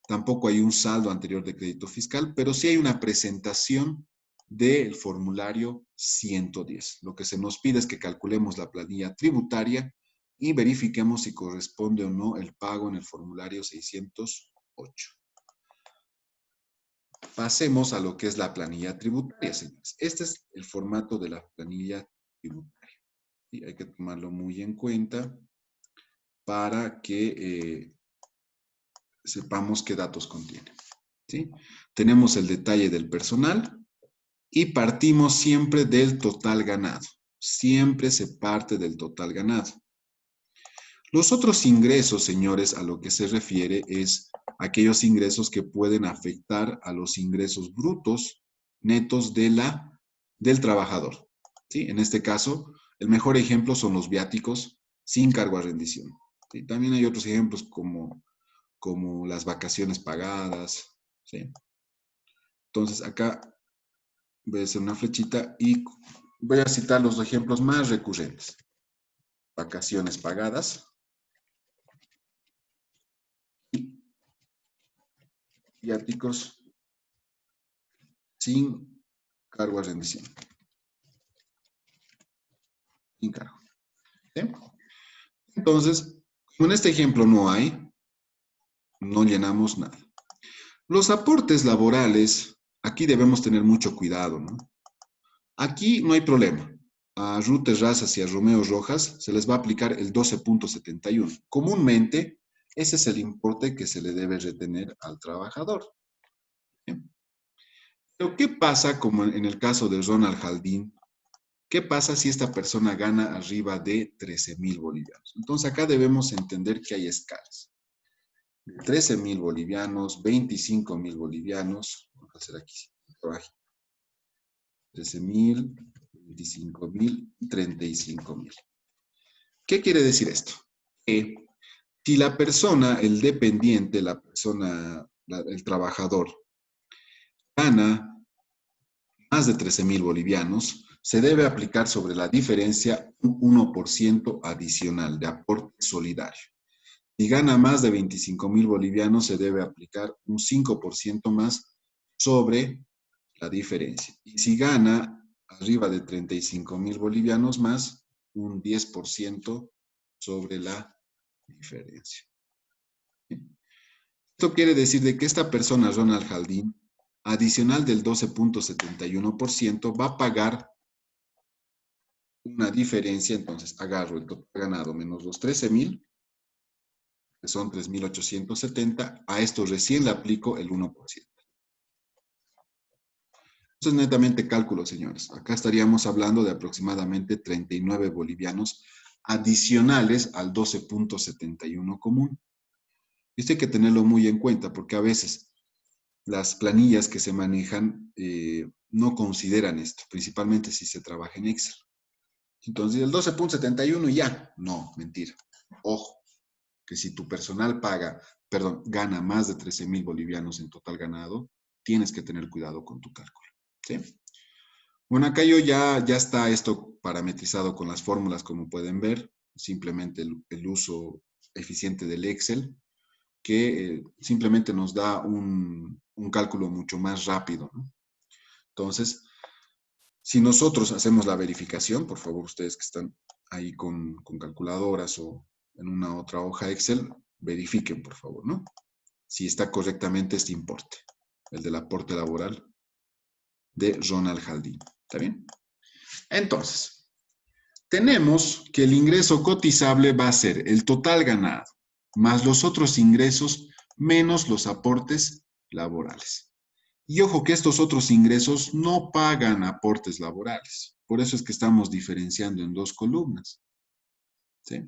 Tampoco hay un saldo anterior de crédito fiscal, pero sí hay una presentación del formulario 110. Lo que se nos pide es que calculemos la planilla tributaria y verifiquemos si corresponde o no el pago en el formulario 608. Pasemos a lo que es la planilla tributaria, señores. Este es el formato de la planilla tributaria. Y hay que tomarlo muy en cuenta para que sepamos qué datos contiene. ¿Sí? Tenemos el detalle del personal y partimos siempre del total ganado. Siempre se parte del total ganado. Los otros ingresos, señores, a lo que se refiere es aquellos ingresos que pueden afectar a los ingresos brutos netos del trabajador. ¿Sí? En este caso, el mejor ejemplo son los viáticos sin cargo a rendición. ¿Sí? También hay otros ejemplos como las vacaciones pagadas. ¿Sí? Entonces, acá voy a hacer una flechita y voy a citar los ejemplos más recurrentes. Vacaciones pagadas. Viáticos sin cargo a rendición. Sin cargo. ¿Sí? Entonces, como en este ejemplo no hay, no llenamos nada. Los aportes laborales, aquí debemos tener mucho cuidado, ¿no? Aquí no hay problema. A Ruth Terrazas y a Romeo Rojas se les va a aplicar el 12.71. Comúnmente, ese es el importe que se le debe retener al trabajador. ¿Sí? Pero, ¿qué pasa, como en el caso de Ronald Jaldín? ¿Qué pasa si esta persona gana arriba de 13,000 bolivianos? Entonces, acá debemos entender que hay escalas. 13,000 bolivianos, 25,000 bolivianos. Vamos a hacer aquí. 13,000, 25,000 y 35,000. ¿Qué quiere decir esto? Que si la persona, el dependiente, la persona, el trabajador, gana más de 13,000 bolivianos, se debe aplicar sobre la diferencia un 1% adicional de aporte solidario. Si gana más de 25,000 bolivianos, se debe aplicar un 5% más sobre la diferencia. Y si gana arriba de 35,000 bolivianos más, un 10% sobre la diferencia. Esto quiere decir de que esta persona, Ronald Jaldín, adicional del 12.71%, va a pagar una diferencia. Entonces, agarro el total ganado menos los 13,000, que son 3,870. A esto recién le aplico el 1%. Eso es netamente cálculo, señores. Acá estaríamos hablando de aproximadamente 39 bolivianos adicionales al 12.71 común. Esto hay que tenerlo muy en cuenta porque a veces las planillas que se manejan no consideran esto, principalmente si se trabaja en Excel. Entonces, el 12.71 y ya. No, mentira. Ojo, que si tu personal gana más de 13,000 bolivianos en total ganado, tienes que tener cuidado con tu cálculo. ¿Sí? Bueno, acá ya está esto parametrizado con las fórmulas, como pueden ver. Simplemente el uso eficiente del Excel, que simplemente nos da un cálculo mucho más rápido, ¿no? Entonces, si nosotros hacemos la verificación, por favor, ustedes que están ahí con calculadoras o en una otra hoja Excel, verifiquen, por favor, ¿no? Si está correctamente este importe. el del aporte laboral de Ronald Haldin. ¿Está bien? Entonces, tenemos que el ingreso cotizable va a ser el total ganado más los otros ingresos menos los aportes laborales. Y ojo que estos otros ingresos no pagan aportes laborales. Por eso es que estamos diferenciando en dos columnas. ¿Sí?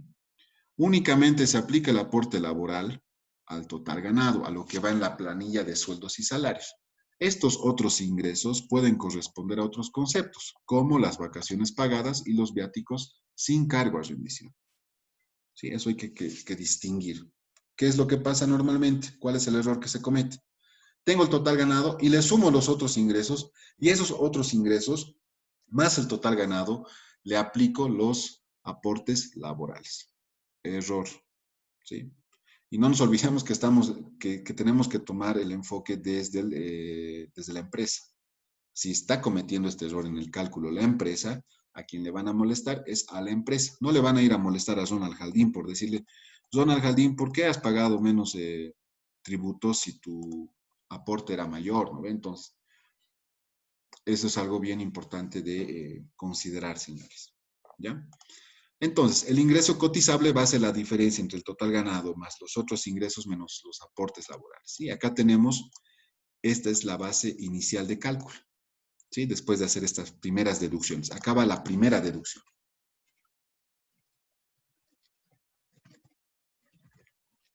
Únicamente se aplica el aporte laboral al total ganado, a lo que va en la planilla de sueldos y salarios. Estos otros ingresos pueden corresponder a otros conceptos, como las vacaciones pagadas y los viáticos sin cargo a rendición. ¿Sí? Eso hay que distinguir. ¿Qué es lo que pasa normalmente? ¿Cuál es el error que se comete? Tengo el total ganado y le sumo los otros ingresos, y esos otros ingresos, más el total ganado, le aplico los aportes laborales. Error. ¿Sí? Y no nos olvidemos que tenemos que tomar el enfoque desde la empresa. Si está cometiendo este error en el cálculo la empresa, a quien le van a molestar es a la empresa. No le van a ir a molestar a Ronald Haldin por decirle, Ronald Haldin, ¿por qué has pagado menos tributos si tu aporte era mayor? ¿No? Entonces, eso es algo bien importante de considerar, señores. ¿Ya? Entonces, el ingreso cotizable va a ser la diferencia entre el total ganado más los otros ingresos menos los aportes laborales. ¿Sí? Acá tenemos, esta es la base inicial de cálculo. ¿Sí? Después de hacer estas primeras deducciones. Acá va la primera deducción.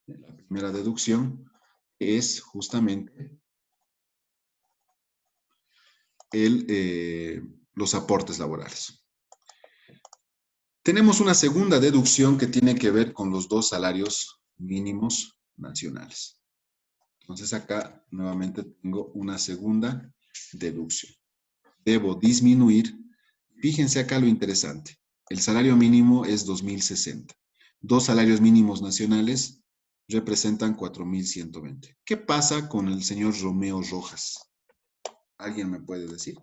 La primera deducción es justamente los aportes laborales. Tenemos una segunda deducción que tiene que ver con los dos salarios mínimos nacionales. Entonces acá nuevamente tengo una segunda deducción. Debo disminuir. Fíjense acá lo interesante. El salario mínimo es 2.060. Dos salarios mínimos nacionales representan 4.120. ¿Qué pasa con el señor Romeo Rojas? ¿Alguien me puede decir?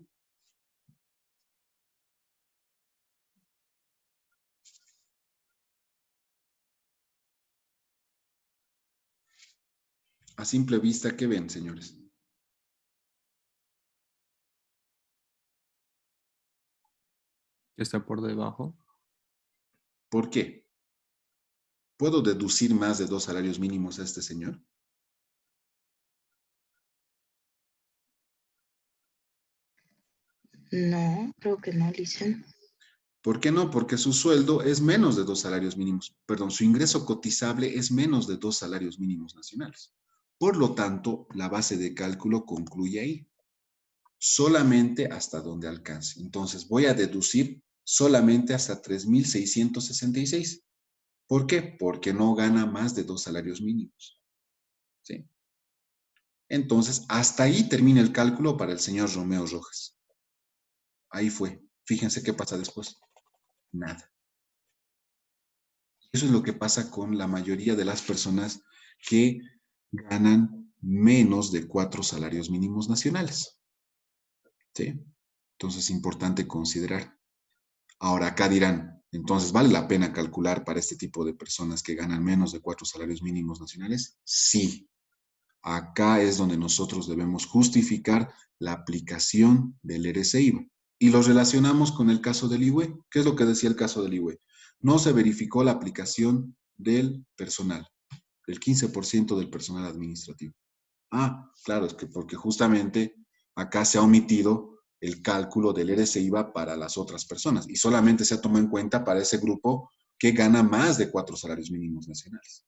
A simple vista, ¿qué ven, señores? Está por debajo. ¿Por qué? ¿Puedo deducir más de dos salarios mínimos a este señor? No, creo que no, Licen. ¿Por qué no? Porque su sueldo es menos de dos salarios mínimos. Perdón, su ingreso cotizable es menos de dos salarios mínimos nacionales. Por lo tanto, la base de cálculo concluye ahí. Solamente hasta donde alcance. Entonces, voy a deducir solamente hasta 3.666. ¿Por qué? Porque no gana más de dos salarios mínimos. ¿Sí? Entonces, hasta ahí termina el cálculo para el señor Romeo Rojas. Ahí fue. Fíjense qué pasa después. Nada. Eso es lo que pasa con la mayoría de las personas que ganan menos de 4 salarios mínimos nacionales. ¿Sí? Entonces es importante considerar. Ahora acá dirán, entonces, ¿vale la pena calcular para este tipo de personas que ganan menos de 4 salarios mínimos nacionales? Sí. Acá es donde nosotros debemos justificar la aplicación del RCIVA. Y lo relacionamos con el caso del IUE. ¿Qué es lo que decía el caso del IUE? No se verificó la aplicación del personal, del 15% del personal administrativo. Ah, claro, es que porque justamente acá se ha omitido el cálculo del RCIVA para las otras personas y solamente se ha tomado en cuenta para ese grupo que gana más de 4 salarios mínimos nacionales.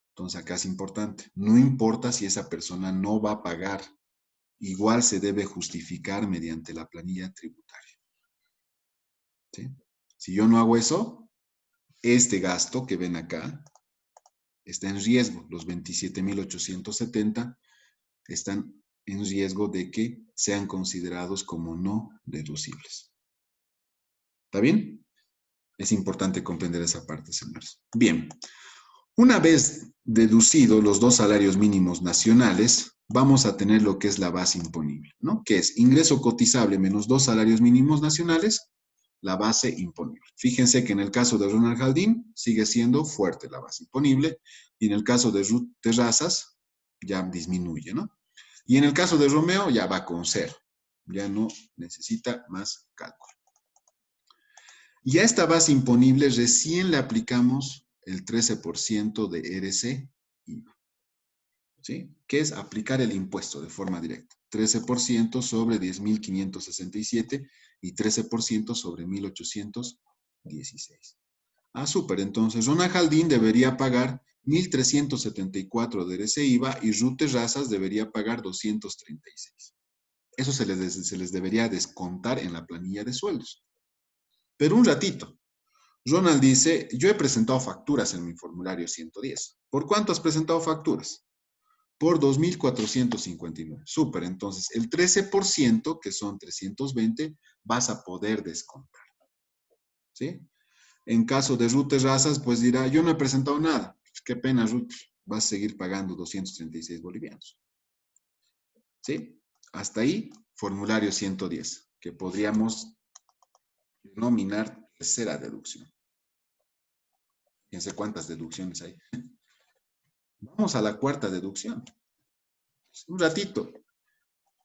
Entonces acá es importante. No importa si esa persona no va a pagar, igual se debe justificar mediante la planilla tributaria. ¿Sí? Si yo no hago eso, este gasto que ven acá está en riesgo. Los 27.870 están en riesgo de que sean considerados como no deducibles. ¿Está bien? Es importante comprender esa parte, señores. Bien. Una vez deducido los dos salarios mínimos nacionales, vamos a tener lo que es la base imponible, ¿no? Que es ingreso cotizable menos dos salarios mínimos nacionales, la base imponible. Fíjense que en el caso de Ronald Haldin sigue siendo fuerte la base imponible y en el caso de Ruth Terrazas ya disminuye, ¿no? Y en el caso de Romeo ya va con 0. Ya no necesita más cálculo. Y a esta base imponible recién le aplicamos el 13% de RC IVA. ¿Sí? Que es aplicar el impuesto de forma directa. 13% sobre 10.567 y 13% sobre 1.816. Ah, súper. Entonces, Rona Jaldín debería pagar 1.374 de RC IVA y Ruth Terrazas debería pagar 236. Eso se les debería descontar en la planilla de sueldos. Pero un ratito. Ronald dice, yo he presentado facturas en mi formulario 110. ¿Por cuánto has presentado facturas? Por 2.459. Súper, entonces el 13%, que son 320, vas a poder descontar. ¿Sí? En caso de Ruth Terrazas, pues dirá, yo no he presentado nada. Qué pena, Ruth, vas a seguir pagando 236 bolivianos. ¿Sí? Hasta ahí, formulario 110, que podríamos denominar tercera deducción. Fíjense cuántas deducciones hay. Vamos a la cuarta deducción. Un ratito.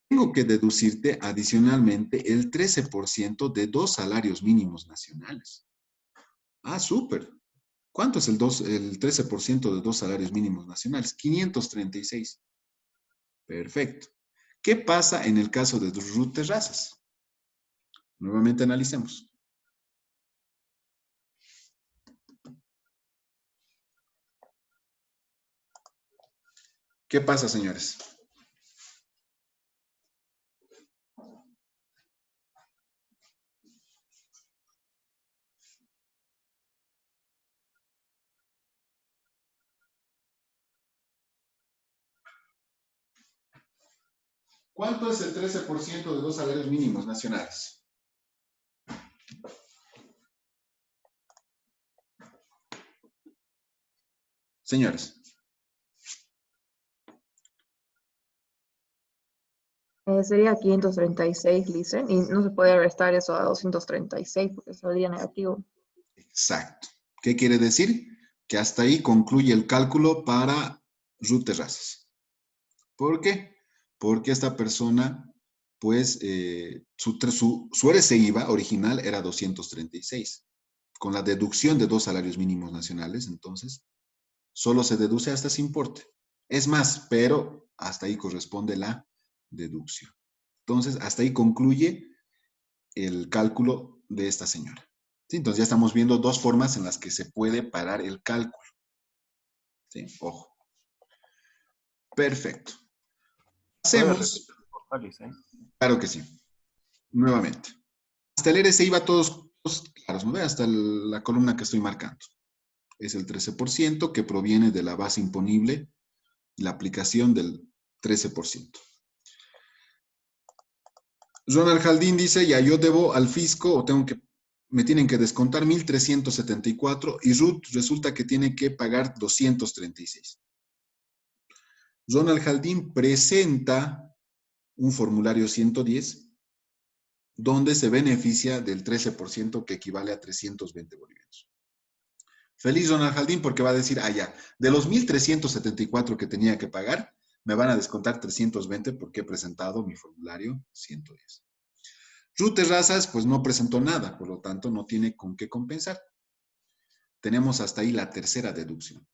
Tengo que deducirte adicionalmente el 13% de 2 salarios mínimos nacionales. Ah, súper. ¿Cuánto es el 13% de 2 salarios mínimos nacionales? 536. Perfecto. ¿Qué pasa en el caso de Ruth Terrazas? Nuevamente analicemos. ¿Qué pasa, señores? ¿Cuánto es el 13% de 2 salarios mínimos nacionales? Señores. Sería 536, dicen, y no se puede restar eso a 236 porque saldría negativo. Exacto. ¿Qué quiere decir? Que hasta ahí concluye el cálculo para Ruth Terrazas. ¿Por qué? Porque esta persona, pues, su RC IVA original era 236. Con la deducción de 2 salarios mínimos nacionales, entonces, solo se deduce hasta ese importe. Es más, pero hasta ahí corresponde la deducción. Entonces, hasta ahí concluye el cálculo de esta señora. ¿Sí? Entonces, ya estamos viendo 2 formas en las que se puede parar el cálculo. ¿Sí? Ojo. Perfecto. Hacemos. Claro que sí. Nuevamente. Hasta el RC IVA todos claros, ¿no ve? Hasta la columna que estoy marcando. Es el 13% que proviene de la base imponible, la aplicación del 13%. Ronald Jaldín dice, ya yo debo al fisco o me tienen que descontar 1.374 y Ruth resulta que tiene que pagar 236. Ronald Jaldín presenta un formulario 110 donde se beneficia del 13% que equivale a 320 bolivianos. Feliz Ronald Jaldín porque va a decir, ya, de los 1.374 que tenía que pagar, me van a descontar 320 porque he presentado mi formulario 110. Ruth Terrazas, pues no presentó nada, por lo tanto no tiene con qué compensar. Tenemos hasta ahí la tercera deducción.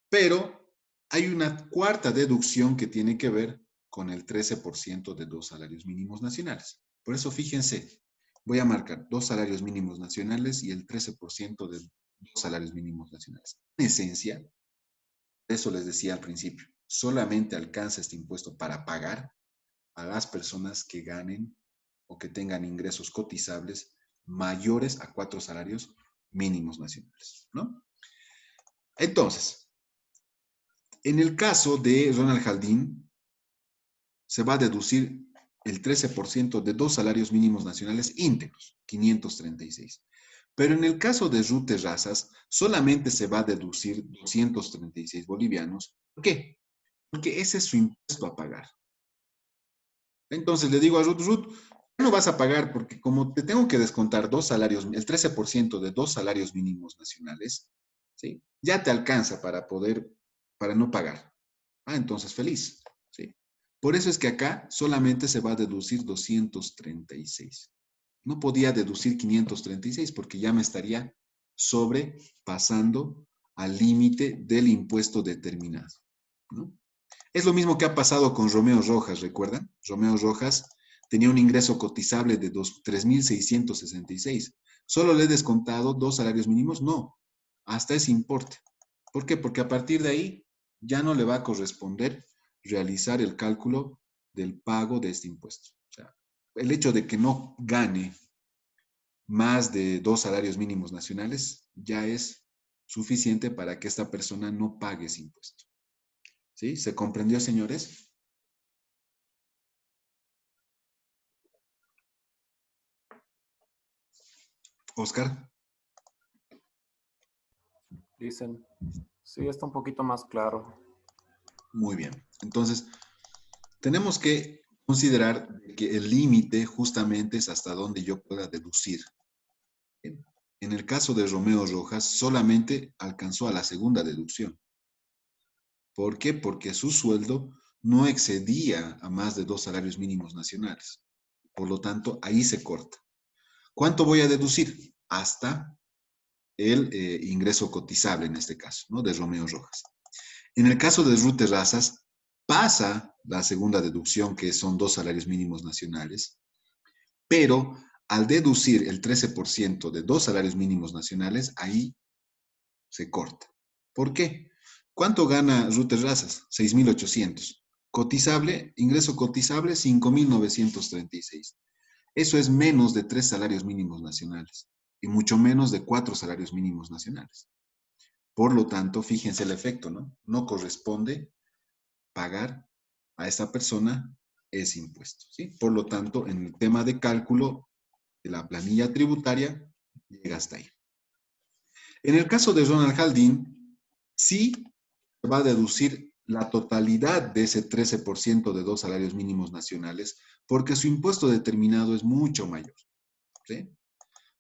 Pero hay una cuarta deducción que tiene que ver con el 13% de 2 salarios mínimos nacionales. Por eso, fíjense, voy a marcar 2 salarios mínimos nacionales y el 13% de 2 salarios mínimos nacionales. En esencia, eso les decía al principio, solamente alcanza este impuesto para pagar a las personas que ganen o que tengan ingresos cotizables mayores a 4 salarios mínimos nacionales, ¿no? Entonces, en el caso de Ronald Jaldín, se va a deducir el 13% de 2 salarios mínimos nacionales íntegros, 536. Pero en el caso de Ruth Terrazas, solamente se va a deducir 236 bolivianos. ¿Por qué? Porque ese es su impuesto a pagar. Entonces le digo a Ruth, no vas a pagar porque como te tengo que descontar 2 salarios, el 13% de 2 salarios mínimos nacionales, ¿sí? Ya te alcanza para no pagar. Entonces feliz, ¿sí? Por eso es que acá solamente se va a deducir 236. No podía deducir 536 porque ya me estaría sobrepasando al límite del impuesto determinado, ¿no? Es lo mismo que ha pasado con Romeo Rojas, ¿recuerdan? Romeo Rojas tenía un ingreso cotizable de 3.666. ¿Solo le he descontado 2 salarios mínimos? No, hasta ese importe. ¿Por qué? Porque a partir de ahí ya no le va a corresponder realizar el cálculo del pago de este impuesto. O sea, el hecho de que no gane más de 2 salarios mínimos nacionales ya es suficiente para que esta persona no pague ese impuesto. ¿Sí? ¿Se comprendió, señores? Oscar. Dicen, sí, está un poquito más claro. Muy bien. Entonces, tenemos que considerar que el límite justamente es hasta donde yo pueda deducir. En el caso de Romeo Rojas, solamente alcanzó a la segunda deducción. ¿Por qué? Porque su sueldo no excedía a más de 2 salarios mínimos nacionales. Por lo tanto, ahí se corta. ¿Cuánto voy a deducir? Hasta el ingreso cotizable, en este caso, ¿no? De Romeo Rojas. En el caso de Ruth Terrazas, pasa la segunda deducción, que son 2 salarios mínimos nacionales, pero al deducir el 13% de 2 salarios mínimos nacionales, ahí se corta. ¿Por qué? ¿Cuánto gana Ruth Terrazas? 6.800. Cotizable, ingreso cotizable, 5.936. Eso es menos de 3 salarios mínimos nacionales y mucho menos de 4 salarios mínimos nacionales. Por lo tanto, fíjense el efecto, ¿no? No corresponde pagar a esa persona ese impuesto, ¿sí? Por lo tanto, en el tema de cálculo de la planilla tributaria, llega hasta ahí. En el caso de Ronald Haldín, sí va a deducir la totalidad de ese 13% de 2 salarios mínimos nacionales, porque su impuesto determinado es mucho mayor, ¿sí?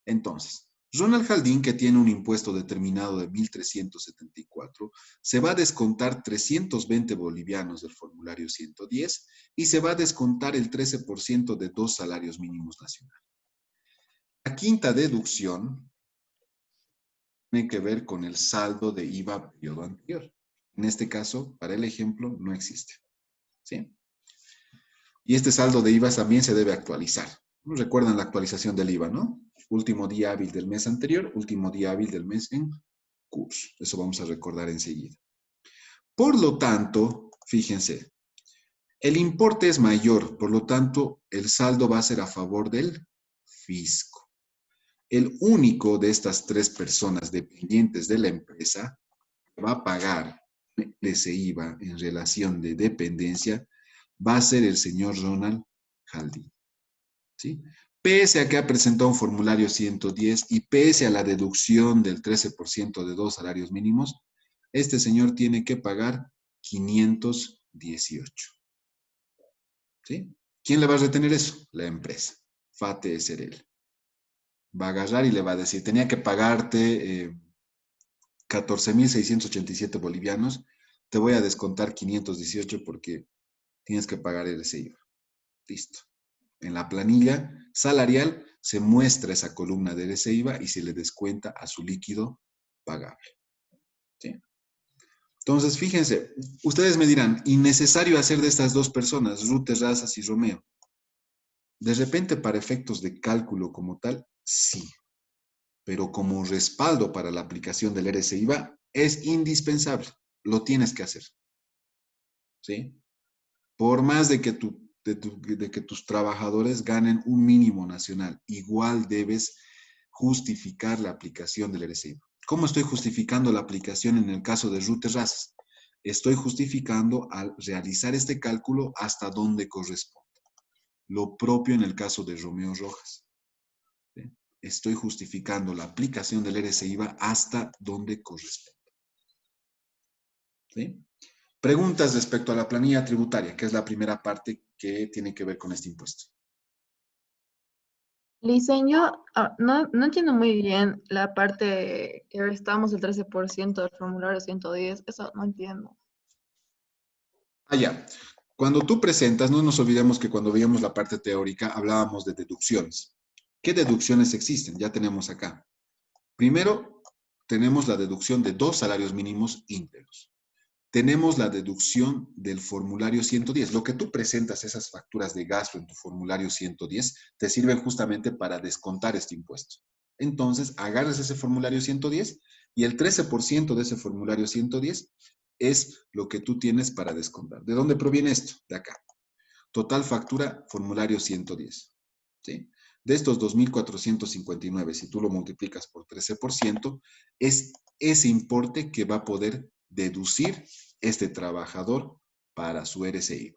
Entonces, Ronald Haldín, que tiene un impuesto determinado de 1.374, se va a descontar 320 bolivianos del formulario 110 y se va a descontar el 13% de 2 salarios mínimos nacionales. La quinta deducción tiene que ver con el saldo de IVA periodo anterior. En este caso, para el ejemplo, no existe, ¿sí? Y este saldo de IVA también se debe actualizar. ¿Recuerdan la actualización del IVA, no? Último día hábil del mes anterior, último día hábil del mes en curso. Eso vamos a recordar enseguida. Por lo tanto, fíjense, el importe es mayor, por lo tanto, el saldo va a ser a favor del fisco. El único de estas 3 personas dependientes de la empresa que va a pagar ese IVA en relación de dependencia va a ser el señor Ronald Haldín, ¿sí? Pese a que ha presentado un formulario 110 y pese a la deducción del 13% de 2 salarios mínimos, este señor tiene que pagar 518. ¿Sí? ¿Quién le va a retener eso? La empresa. FATE SRL. Va a agarrar y le va a decir, tenía que pagarte 14.687 bolivianos, te voy a descontar 518 porque tienes que pagar ese IVA. Listo. En la planilla salarial se muestra esa columna de ese IVA y se le descuenta a su líquido pagable. ¿Sí? Entonces, fíjense, ustedes me dirán, innecesario hacer de estas 2 personas, Ruth Terrazas y Romeo. De repente, para efectos de cálculo como tal, sí. Pero como respaldo para la aplicación del RCIVA, es indispensable. Lo tienes que hacer. ¿Sí? Por más de que tus trabajadores ganen un mínimo nacional, igual debes justificar la aplicación del RCIVA. ¿Cómo estoy justificando la aplicación en el caso de Ruth Terrazas? Estoy justificando al realizar este cálculo hasta donde corresponde. Lo propio en el caso de Romeo Rojas. ¿Sí? Estoy justificando la aplicación del RCIVA hasta donde corresponde. ¿Sí? Preguntas respecto a la planilla tributaria, que es la primera parte que tiene que ver con este impuesto. Licen, yo no entiendo muy bien la parte que restamos el 13% del formulario 110. Eso no entiendo. Ah, ya. Cuando tú presentas, no nos olvidemos que cuando veíamos la parte teórica hablábamos de deducciones. ¿Qué deducciones existen? Ya tenemos acá. Primero, tenemos la deducción de 2 salarios mínimos íntegros. Tenemos la deducción del formulario 110. Lo que tú presentas, esas facturas de gasto en tu formulario 110, te sirven justamente para descontar este impuesto. Entonces, agarras ese formulario 110 y el 13% de ese formulario 110 es lo que tú tienes para descontar. ¿De dónde proviene esto? De acá. Total factura, formulario 110. ¿Sí? De estos 2.459, si tú lo multiplicas por 13%, es ese importe que va a poder deducir este trabajador para su RCI.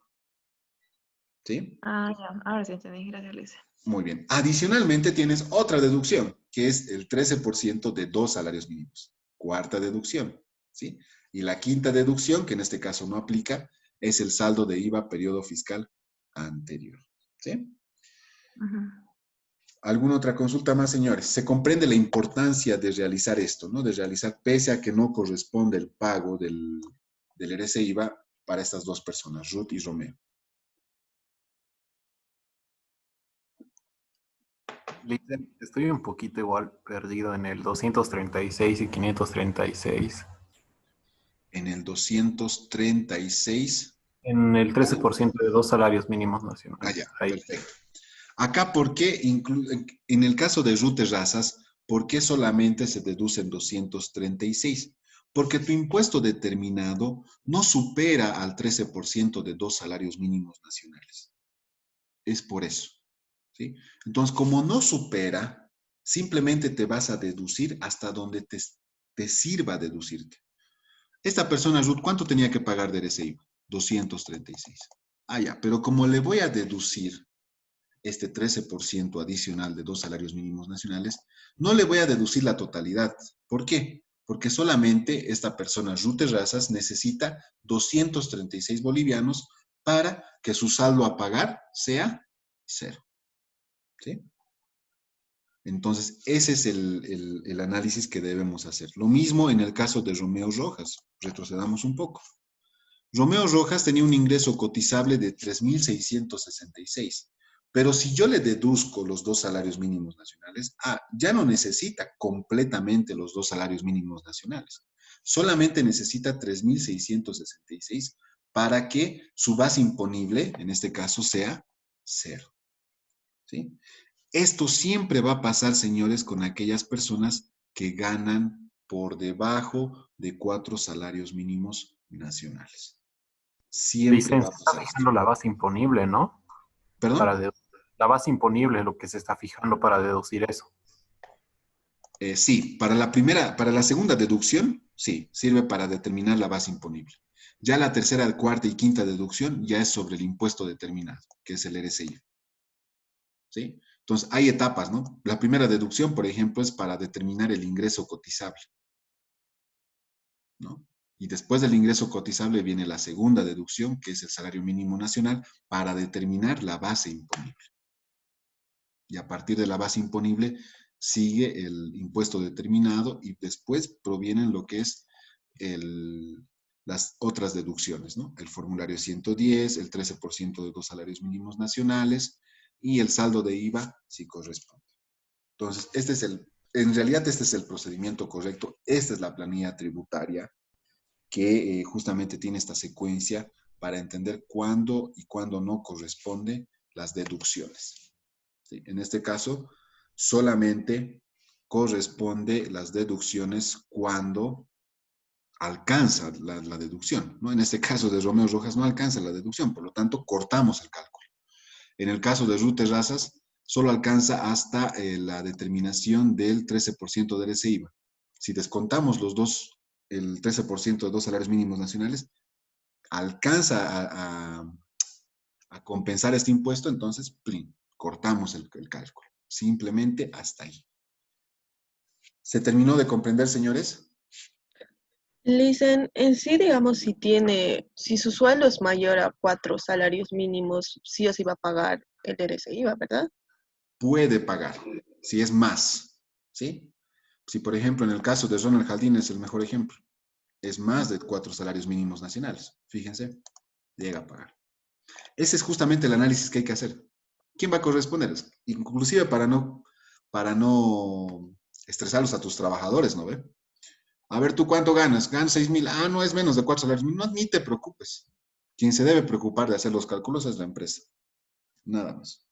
¿Sí? Ah, ya, ahora sí entendí. Gracias, Lice. Muy bien. Adicionalmente tienes otra deducción, que es el 13% de 2 salarios mínimos. Cuarta deducción. ¿Sí? Y la quinta deducción, que en este caso no aplica, es el saldo de IVA periodo fiscal anterior. ¿Sí? ¿Alguna otra consulta más, señores? Se comprende la importancia de realizar esto, ¿no? De realizar, pese a que no corresponde el pago del RCIVA para estas dos personas, Ruth y Romeo. Lice, estoy un poquito igual perdido en el 236 y 536. En el 236. En el 13% de 2 salarios mínimos nacionales. Ah, ya, Ahí. perfecto. Acá, ¿por qué? En el caso de Ruth Terrazas, ¿por qué solamente se deducen 236? Porque tu impuesto determinado no supera al 13% de 2 salarios mínimos nacionales. Es por eso. ¿Sí? Entonces, como no supera, simplemente te vas a deducir hasta donde te sirva deducirte. Esta persona, Ruth, ¿cuánto tenía que pagar de RCI? 236. Ah, ya, pero como le voy a deducir este 13% adicional de 2 salarios mínimos nacionales, no le voy a deducir la totalidad. ¿Por qué? Porque solamente esta persona, Ruth Terrazas, necesita 236 bolivianos para que su saldo a pagar sea 0. ¿Sí? Entonces, ese es el análisis que debemos hacer. Lo mismo en el caso de Romeo Rojas. Retrocedamos un poco. Romeo Rojas tenía un ingreso cotizable de 3.666. Pero si yo le deduzco los 2 salarios mínimos nacionales, ya no necesita completamente los 2 salarios mínimos nacionales. Solamente necesita 3.666 para que su base imponible, en este caso, sea 0. ¿Sí? Esto siempre va a pasar, señores, con aquellas personas que ganan por debajo de 4 salarios mínimos nacionales. Siempre Dicen, va a se está pasar fijando esto. la base imponible, ¿no? ¿Perdón? La base imponible es lo que se está fijando para deducir eso. Sí, para la segunda deducción, sí, sirve para determinar la base imponible. Ya la tercera, cuarta y quinta deducción ya es sobre el impuesto determinado, que es el RCI. ¿Sí? Entonces, hay etapas, ¿no? La primera deducción, por ejemplo, es para determinar el ingreso cotizable, ¿no? Y después del ingreso cotizable viene la segunda deducción, que es el salario mínimo nacional, para determinar la base imponible. Y a partir de la base imponible sigue el impuesto determinado y después provienen lo que es las otras deducciones, ¿no? El formulario 110, el 13% de 2 salarios mínimos nacionales y el saldo de IVA si corresponde. Entonces, en realidad este es el procedimiento correcto, esta es la planilla tributaria que justamente tiene esta secuencia para entender cuándo y cuándo no corresponde las deducciones. ¿Sí? En este caso, solamente corresponde las deducciones cuando alcanza la deducción, ¿no? En este caso de Romeo Rojas no alcanza la deducción, por lo tanto, cortamos el cálculo. En el caso de Ruth Terrazas, solo alcanza hasta la determinación del 13% del RCIVA. Si descontamos el 13% de 2 salarios mínimos nacionales, alcanza a compensar este impuesto, entonces, ¡plin!, cortamos el cálculo. Simplemente hasta ahí. ¿Se terminó de comprender, señores? Listen, en sí, digamos, si su sueldo es mayor a 4 salarios mínimos, sí o sí va a pagar el RCIVA, ¿verdad? Puede pagar, si es más, ¿sí? Si, por ejemplo, en el caso de Ronald Jaldín es el mejor ejemplo, es más de 4 salarios mínimos nacionales, fíjense, llega a pagar. Ese es justamente el análisis que hay que hacer. ¿Quién va a corresponder? Inclusive para no estresarlos a tus trabajadores, ¿no ve? A ver, ¿tú cuánto ganas? Gano 6,000. Ah, no, es menos de 4 salarios. No, ni te preocupes. Quien se debe preocupar de hacer los cálculos es la empresa. Nada más.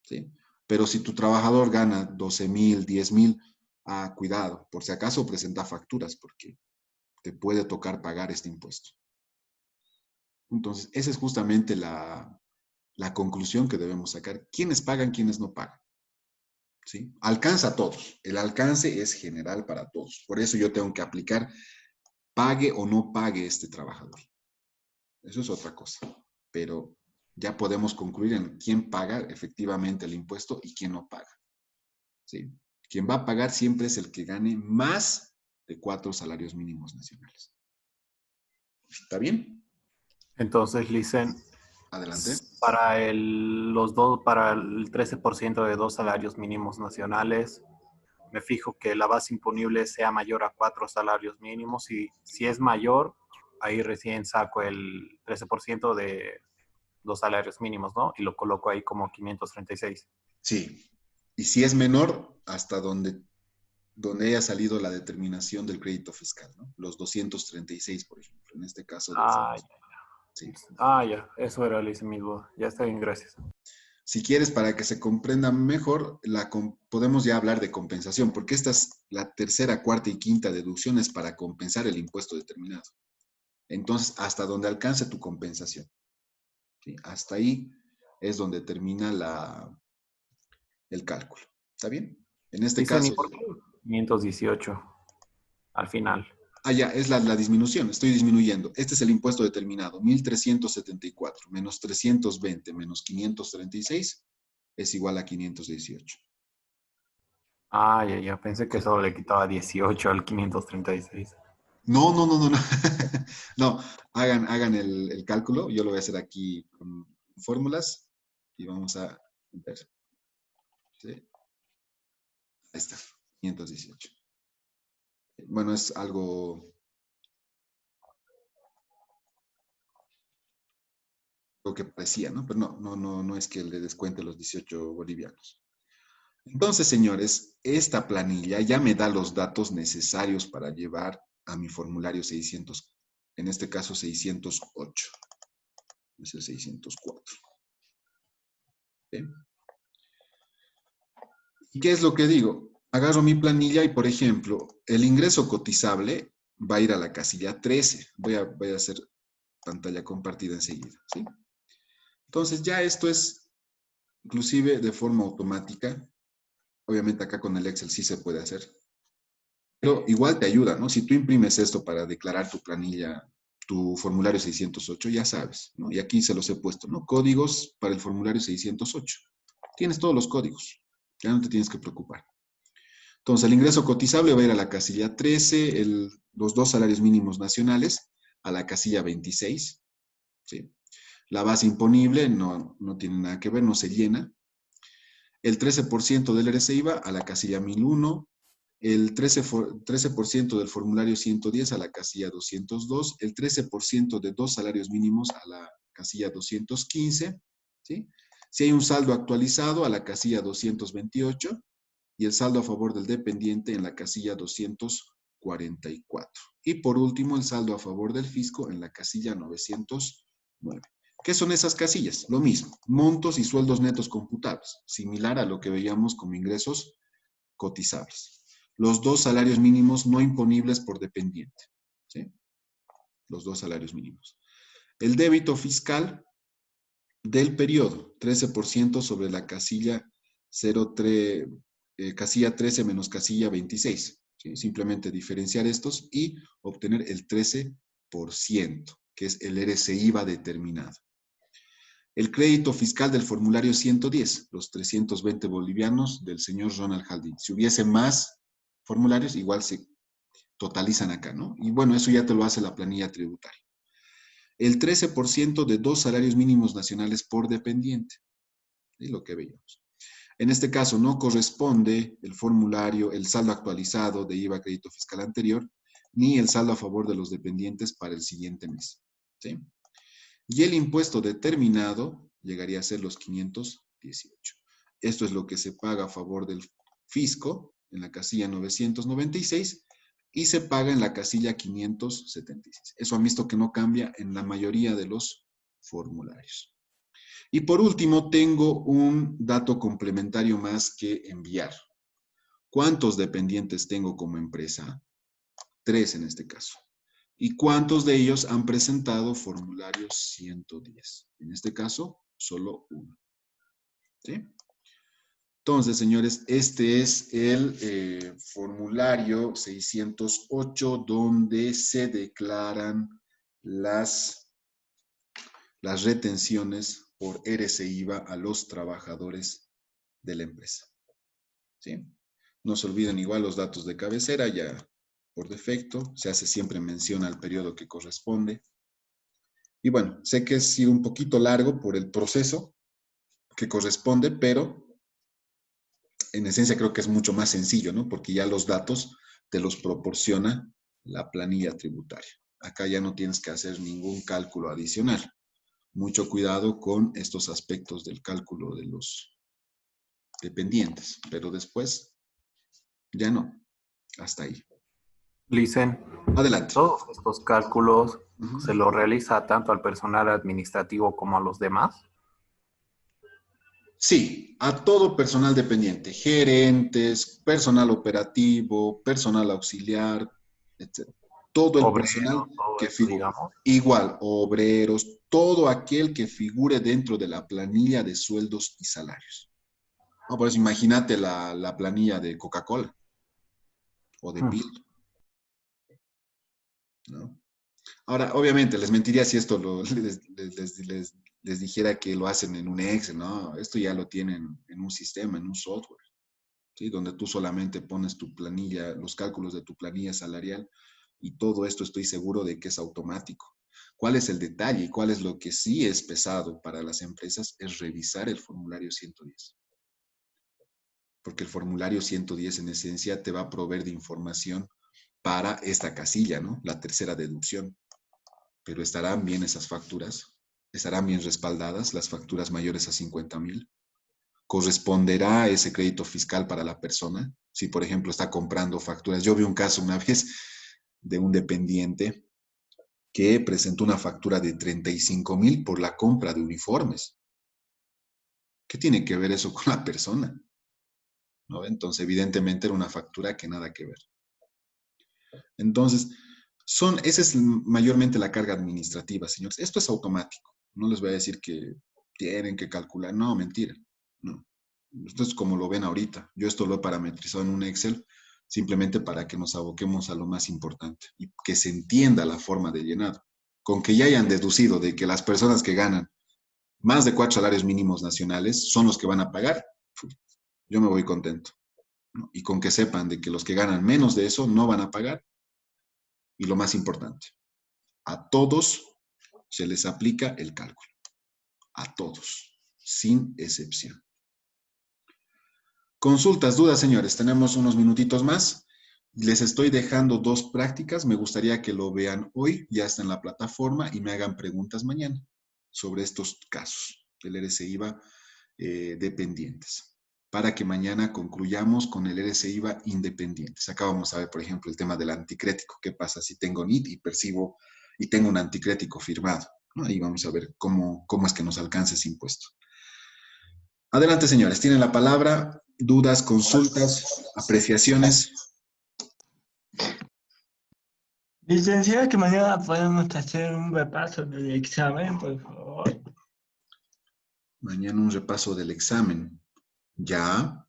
¿Sí? Pero si tu trabajador gana 12,000, 10,000, ah, cuidado. Por si acaso presenta facturas porque te puede tocar pagar este impuesto. Entonces, esa es justamente la conclusión que debemos sacar. ¿Quiénes pagan, quiénes no pagan? ¿Sí? Alcanza a todos. El alcance es general para todos. Por eso yo tengo que aplicar, pague o no pague este trabajador. Eso es otra cosa. Pero ya podemos concluir en quién paga efectivamente el impuesto y quién no paga. ¿Sí? Quien va a pagar siempre es el que gane más de 4 salarios mínimos nacionales. ¿Está bien? Entonces, Licen, Adelante. para el 13% de 2 salarios mínimos nacionales, me fijo que la base imponible sea mayor a 4 salarios mínimos y si es mayor, ahí recién saco el 13% de 2 salarios mínimos, ¿no? Y lo coloco ahí como 536. Sí. Y si es menor, hasta donde haya salido la determinación del crédito fiscal, ¿no? Los 236, por ejemplo, en este caso. Sí. Ya, eso era mi duda. Ya está bien, gracias. Si quieres, para que se comprenda mejor, podemos ya hablar de compensación, porque esta es la tercera, cuarta y quinta deducciones para compensar el impuesto determinado. Entonces, hasta donde alcance tu compensación. ¿Sí? Hasta ahí es donde termina el cálculo. ¿Está bien? En este caso... ¿Por qué 518 al final? Ah, ya, es la disminución, estoy disminuyendo. Este es el impuesto determinado, 1,374 menos 320 menos 536 es igual a 518. Ah, ya, pensé que solo le quitaba 18 al 536. No. No, hagan el cálculo, yo lo voy a hacer aquí con fórmulas y vamos a ver. ¿Sí? Ahí está, 518. Bueno, es algo que parecía, ¿no? Pero no es que le descuente los 18 bolivianos. Entonces, señores, esta planilla ya me da los datos necesarios para llevar a mi formulario 600, en este caso 608. Es el 604. ¿Sí? ¿Y qué es lo que digo? Agarro mi planilla y, por ejemplo, el ingreso cotizable va a ir a la casilla 13. Voy a hacer pantalla compartida enseguida, ¿sí? Entonces ya esto es, inclusive de forma automática. Obviamente acá con el Excel sí se puede hacer. Pero igual te ayuda, ¿no? Si tú imprimes esto para declarar tu planilla, tu formulario 608, ya sabes, ¿no? Y aquí se los he puesto, ¿no? Códigos para el formulario 608. Tienes todos los códigos. Ya no te tienes que preocupar. Entonces, el ingreso cotizable va a ir a la casilla 13, los 2 salarios mínimos nacionales a la casilla 26, ¿sí? La base imponible no tiene nada que ver, no se llena. El 13% del RCIVA a la casilla 1001, el 13% del formulario 110 a la casilla 202, el 13% de 2 salarios mínimos a la casilla 215, ¿sí? Si hay un saldo actualizado a la casilla 228 y el saldo a favor del dependiente en la casilla 244. Y por último, el saldo a favor del fisco en la casilla 909. ¿Qué son esas casillas? Lo mismo, montos y sueldos netos computables, similar a lo que veíamos como ingresos cotizables. Los 2 salarios mínimos no imponibles por dependiente, ¿sí? Los 2 salarios mínimos. El débito fiscal del periodo, 13% sobre la casilla 03, casilla 13 menos casilla 26. ¿Sí? Simplemente diferenciar estos y obtener el 13%, que es el RCIVA determinado. El crédito fiscal del formulario 110, los 320 bolivianos del señor Ronald Jaldín. Si hubiese más formularios, igual se totalizan acá, ¿no? Y bueno, eso ya te lo hace la planilla tributaria. El 13% de 2 salarios mínimos nacionales por dependiente. Es lo que veíamos. En este caso no corresponde el formulario, el saldo actualizado de IVA crédito fiscal anterior, ni el saldo a favor de los dependientes para el siguiente mes. ¿Sí? Y el impuesto determinado llegaría a ser los 518. Esto es lo que se paga a favor del fisco en la casilla 996 y se paga en la casilla 576. Eso han visto que no cambia en la mayoría de los formularios. Y por último, tengo un dato complementario más que enviar. ¿Cuántos dependientes tengo como empresa? 3 en este caso. ¿Y cuántos de ellos han presentado formulario 110? En este caso, solo 1. ¿Sí? Entonces, señores, este es el formulario 608 donde se declaran las retenciones por eres e IVA a los trabajadores de la empresa. ¿Sí? No se olviden igual los datos de cabecera, ya por defecto, se hace siempre mención al periodo que corresponde. Y bueno, sé que ha sido un poquito largo por el proceso que corresponde, pero en esencia creo que es mucho más sencillo, ¿no? Porque ya los datos te los proporciona la planilla tributaria. Acá ya no tienes que hacer ningún cálculo adicional. Mucho cuidado con estos aspectos del cálculo de los dependientes, pero después ya no. Hasta ahí. Licen, adelante. Todos estos cálculos se los realiza tanto al personal administrativo como a los demás. Sí, a todo personal dependiente, gerentes, personal operativo, personal auxiliar, etc. Todo el Obreros, personal todo que eso, figure. digamos. Igual, obreros, todo aquel que figure dentro de la planilla de sueldos y salarios. No, por eso imagínate la planilla de Coca-Cola o de Bill. ¿No? Ahora, obviamente, les mentiría si esto les dijera que lo hacen en un Excel, ¿no? Esto ya lo tienen en un sistema, en un software, ¿sí? Donde tú solamente pones tu planilla, los cálculos de tu planilla salarial y todo esto estoy seguro de que es automático. ¿Cuál es el detalle y cuál es lo que sí es pesado para las empresas? Es revisar el formulario 110. Porque el formulario 110 en esencia te va a proveer de información para esta casilla, ¿no? La tercera deducción. Pero ¿estarán bien esas facturas? ¿Estarán bien respaldadas las facturas mayores a 50,000? ¿Corresponderá ese crédito fiscal para la persona? Si, por ejemplo, está comprando facturas. Yo vi un caso una vez de un dependiente que presentó una factura de 35,000 por la compra de uniformes. ¿Qué tiene que ver eso con la persona? ¿No? Entonces, evidentemente era una factura que nada que ver. Entonces, esa es mayormente la carga administrativa, señores. Esto es automático. No les voy a decir que tienen que calcular. No, mentira. No. Esto es como lo ven ahorita. Yo esto lo he parametrizado en un Excel simplemente para que nos aboquemos a lo más importante y que se entienda la forma de llenado. Con que ya hayan deducido de que las personas que ganan más de 4 salarios mínimos nacionales son los que van a pagar, yo me voy contento. ¿No? Y con que sepan de que los que ganan menos de eso no van a pagar. Y lo más importante, a todos se les aplica el cálculo. A todos, sin excepción. Consultas, dudas, señores. Tenemos unos minutitos más. Les estoy dejando 2 prácticas. Me gustaría que lo vean hoy. Ya está en la plataforma y me hagan preguntas mañana sobre estos casos del RC-IVA dependientes. Para que mañana concluyamos con el RC-IVA independientes. Acá vamos a ver, por ejemplo, el tema del anticrético. ¿Qué pasa si tengo NIT y percibo y tengo un anticrético firmado? ¿No? Ahí vamos a ver cómo es que nos alcanza ese impuesto. Adelante, señores. Tienen la palabra. Dudas, consultas, apreciaciones. Licenciado, que mañana podemos hacer un repaso del examen, por favor. Mañana un repaso del examen. ¿Ya?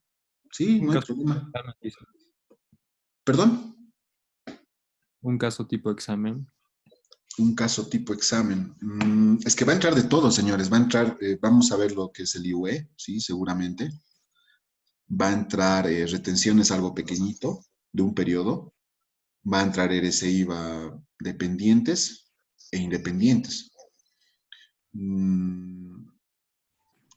Sí, no hay problema. ¿Perdón? Un caso tipo examen. Un caso tipo examen. Es que va a entrar de todo, señores. Va a entrar, vamos a ver lo que es el IUE, sí, seguramente. Va a entrar retenciones algo pequeñito de un periodo. Va a entrar RC-IVA dependientes e independientes.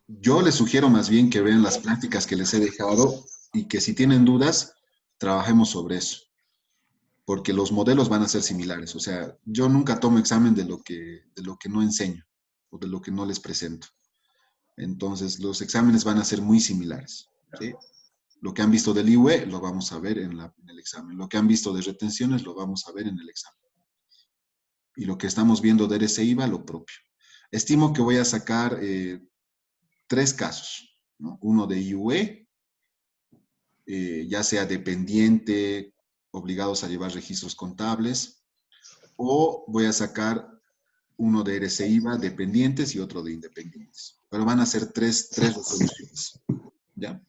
Yo les sugiero más bien que vean las prácticas que les he dejado y que si tienen dudas, trabajemos sobre eso. Porque los modelos van a ser similares. O sea, yo nunca tomo examen de lo que no enseño. o de lo que no les presento. Entonces, los exámenes van a ser muy similares, ¿sí? Lo que han visto del IUE lo vamos a ver en el examen. Lo que han visto de retenciones lo vamos a ver en el examen. Y lo que estamos viendo de RCIVA, lo propio. Estimo que voy a sacar 3 casos, ¿no? Uno de IUE, ya sea dependiente, obligados a llevar registros contables, o voy a sacar uno de RCIVA, dependientes, y otro de independientes. Pero van a ser tres resoluciones, ¿ya?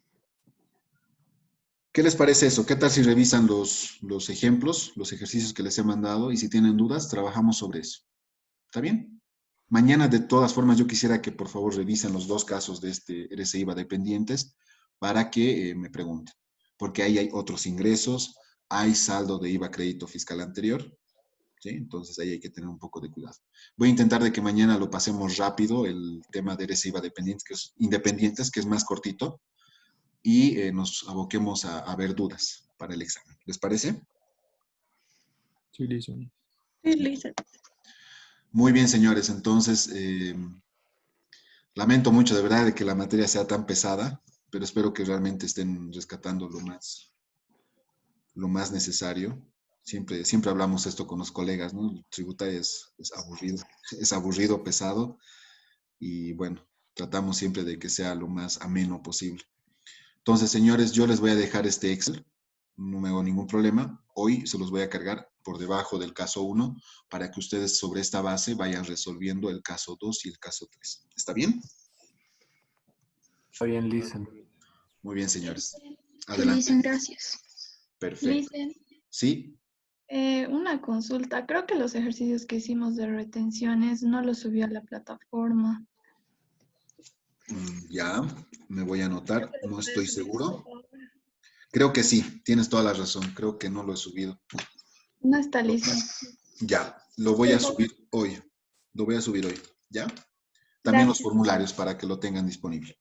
¿Qué les parece eso? ¿Qué tal si revisan los ejemplos, los ejercicios que les he mandado? Y si tienen dudas, trabajamos sobre eso. ¿Está bien? Mañana, de todas formas, yo quisiera que por favor revisen los 2 casos de este RCIVA dependientes para que me pregunten. Porque ahí hay otros ingresos, hay saldo de IVA crédito fiscal anterior, ¿sí? Entonces ahí hay que tener un poco de cuidado. Voy a intentar de que mañana lo pasemos rápido, el tema de RCIVA independientes, que es más cortito, y nos aboquemos a ver dudas para el examen. ¿Les parece? Sí, Lizeth. Sí, Lizeth. Muy bien, señores. Entonces, lamento mucho de verdad de que la materia sea tan pesada, pero espero que realmente estén rescatando lo más necesario. Siempre hablamos esto con los colegas, ¿no? El tributario es aburrido, pesado, y bueno, tratamos siempre de que sea lo más ameno posible. Entonces, señores, yo les voy a dejar este Excel, no me hago ningún problema. Hoy se los voy a cargar por debajo del caso 1 para que ustedes sobre esta base vayan resolviendo el caso 2 y el caso 3. ¿Está bien? Está bien, Listen. Muy bien, señores. Sí, Adelante. Lizeth, gracias. Perfecto. Lizeth, ¿Sí? una consulta. Creo que los ejercicios que hicimos de retenciones no los subí a la plataforma. Ya, me voy a anotar. No estoy seguro. Creo que sí, tienes toda la razón. Creo que no lo he subido. No está listo. Ya, lo voy a subir hoy. Lo voy a subir hoy. ¿Ya? También los Gracias. formularios para que lo tengan disponible.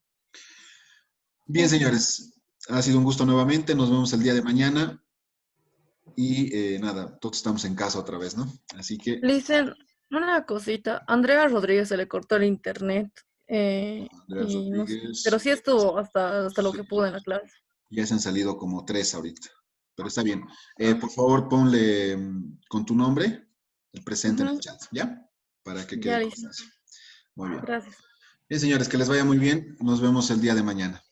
Bien, señores. Ha sido un gusto nuevamente. Nos vemos el día de mañana. Y nada, todos estamos en casa otra vez, ¿no? Así que... Listen, una cosita. Andrea Rodríguez se le cortó el internet. Andrea Y no sé, Rodríguez. pero sí estuvo hasta lo Sí. que pudo en la clase. Ya se han salido como 3 ahorita. Pero está bien. Por favor, ponle con tu nombre el presente en el chat, ¿ya? Para que Ya, quede listo. constancia. Muy bien. Gracias. Bien, señores, que les vaya muy bien. Nos vemos el día de mañana.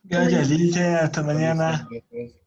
Gracias, Lizeth. Hasta mañana. Gracias.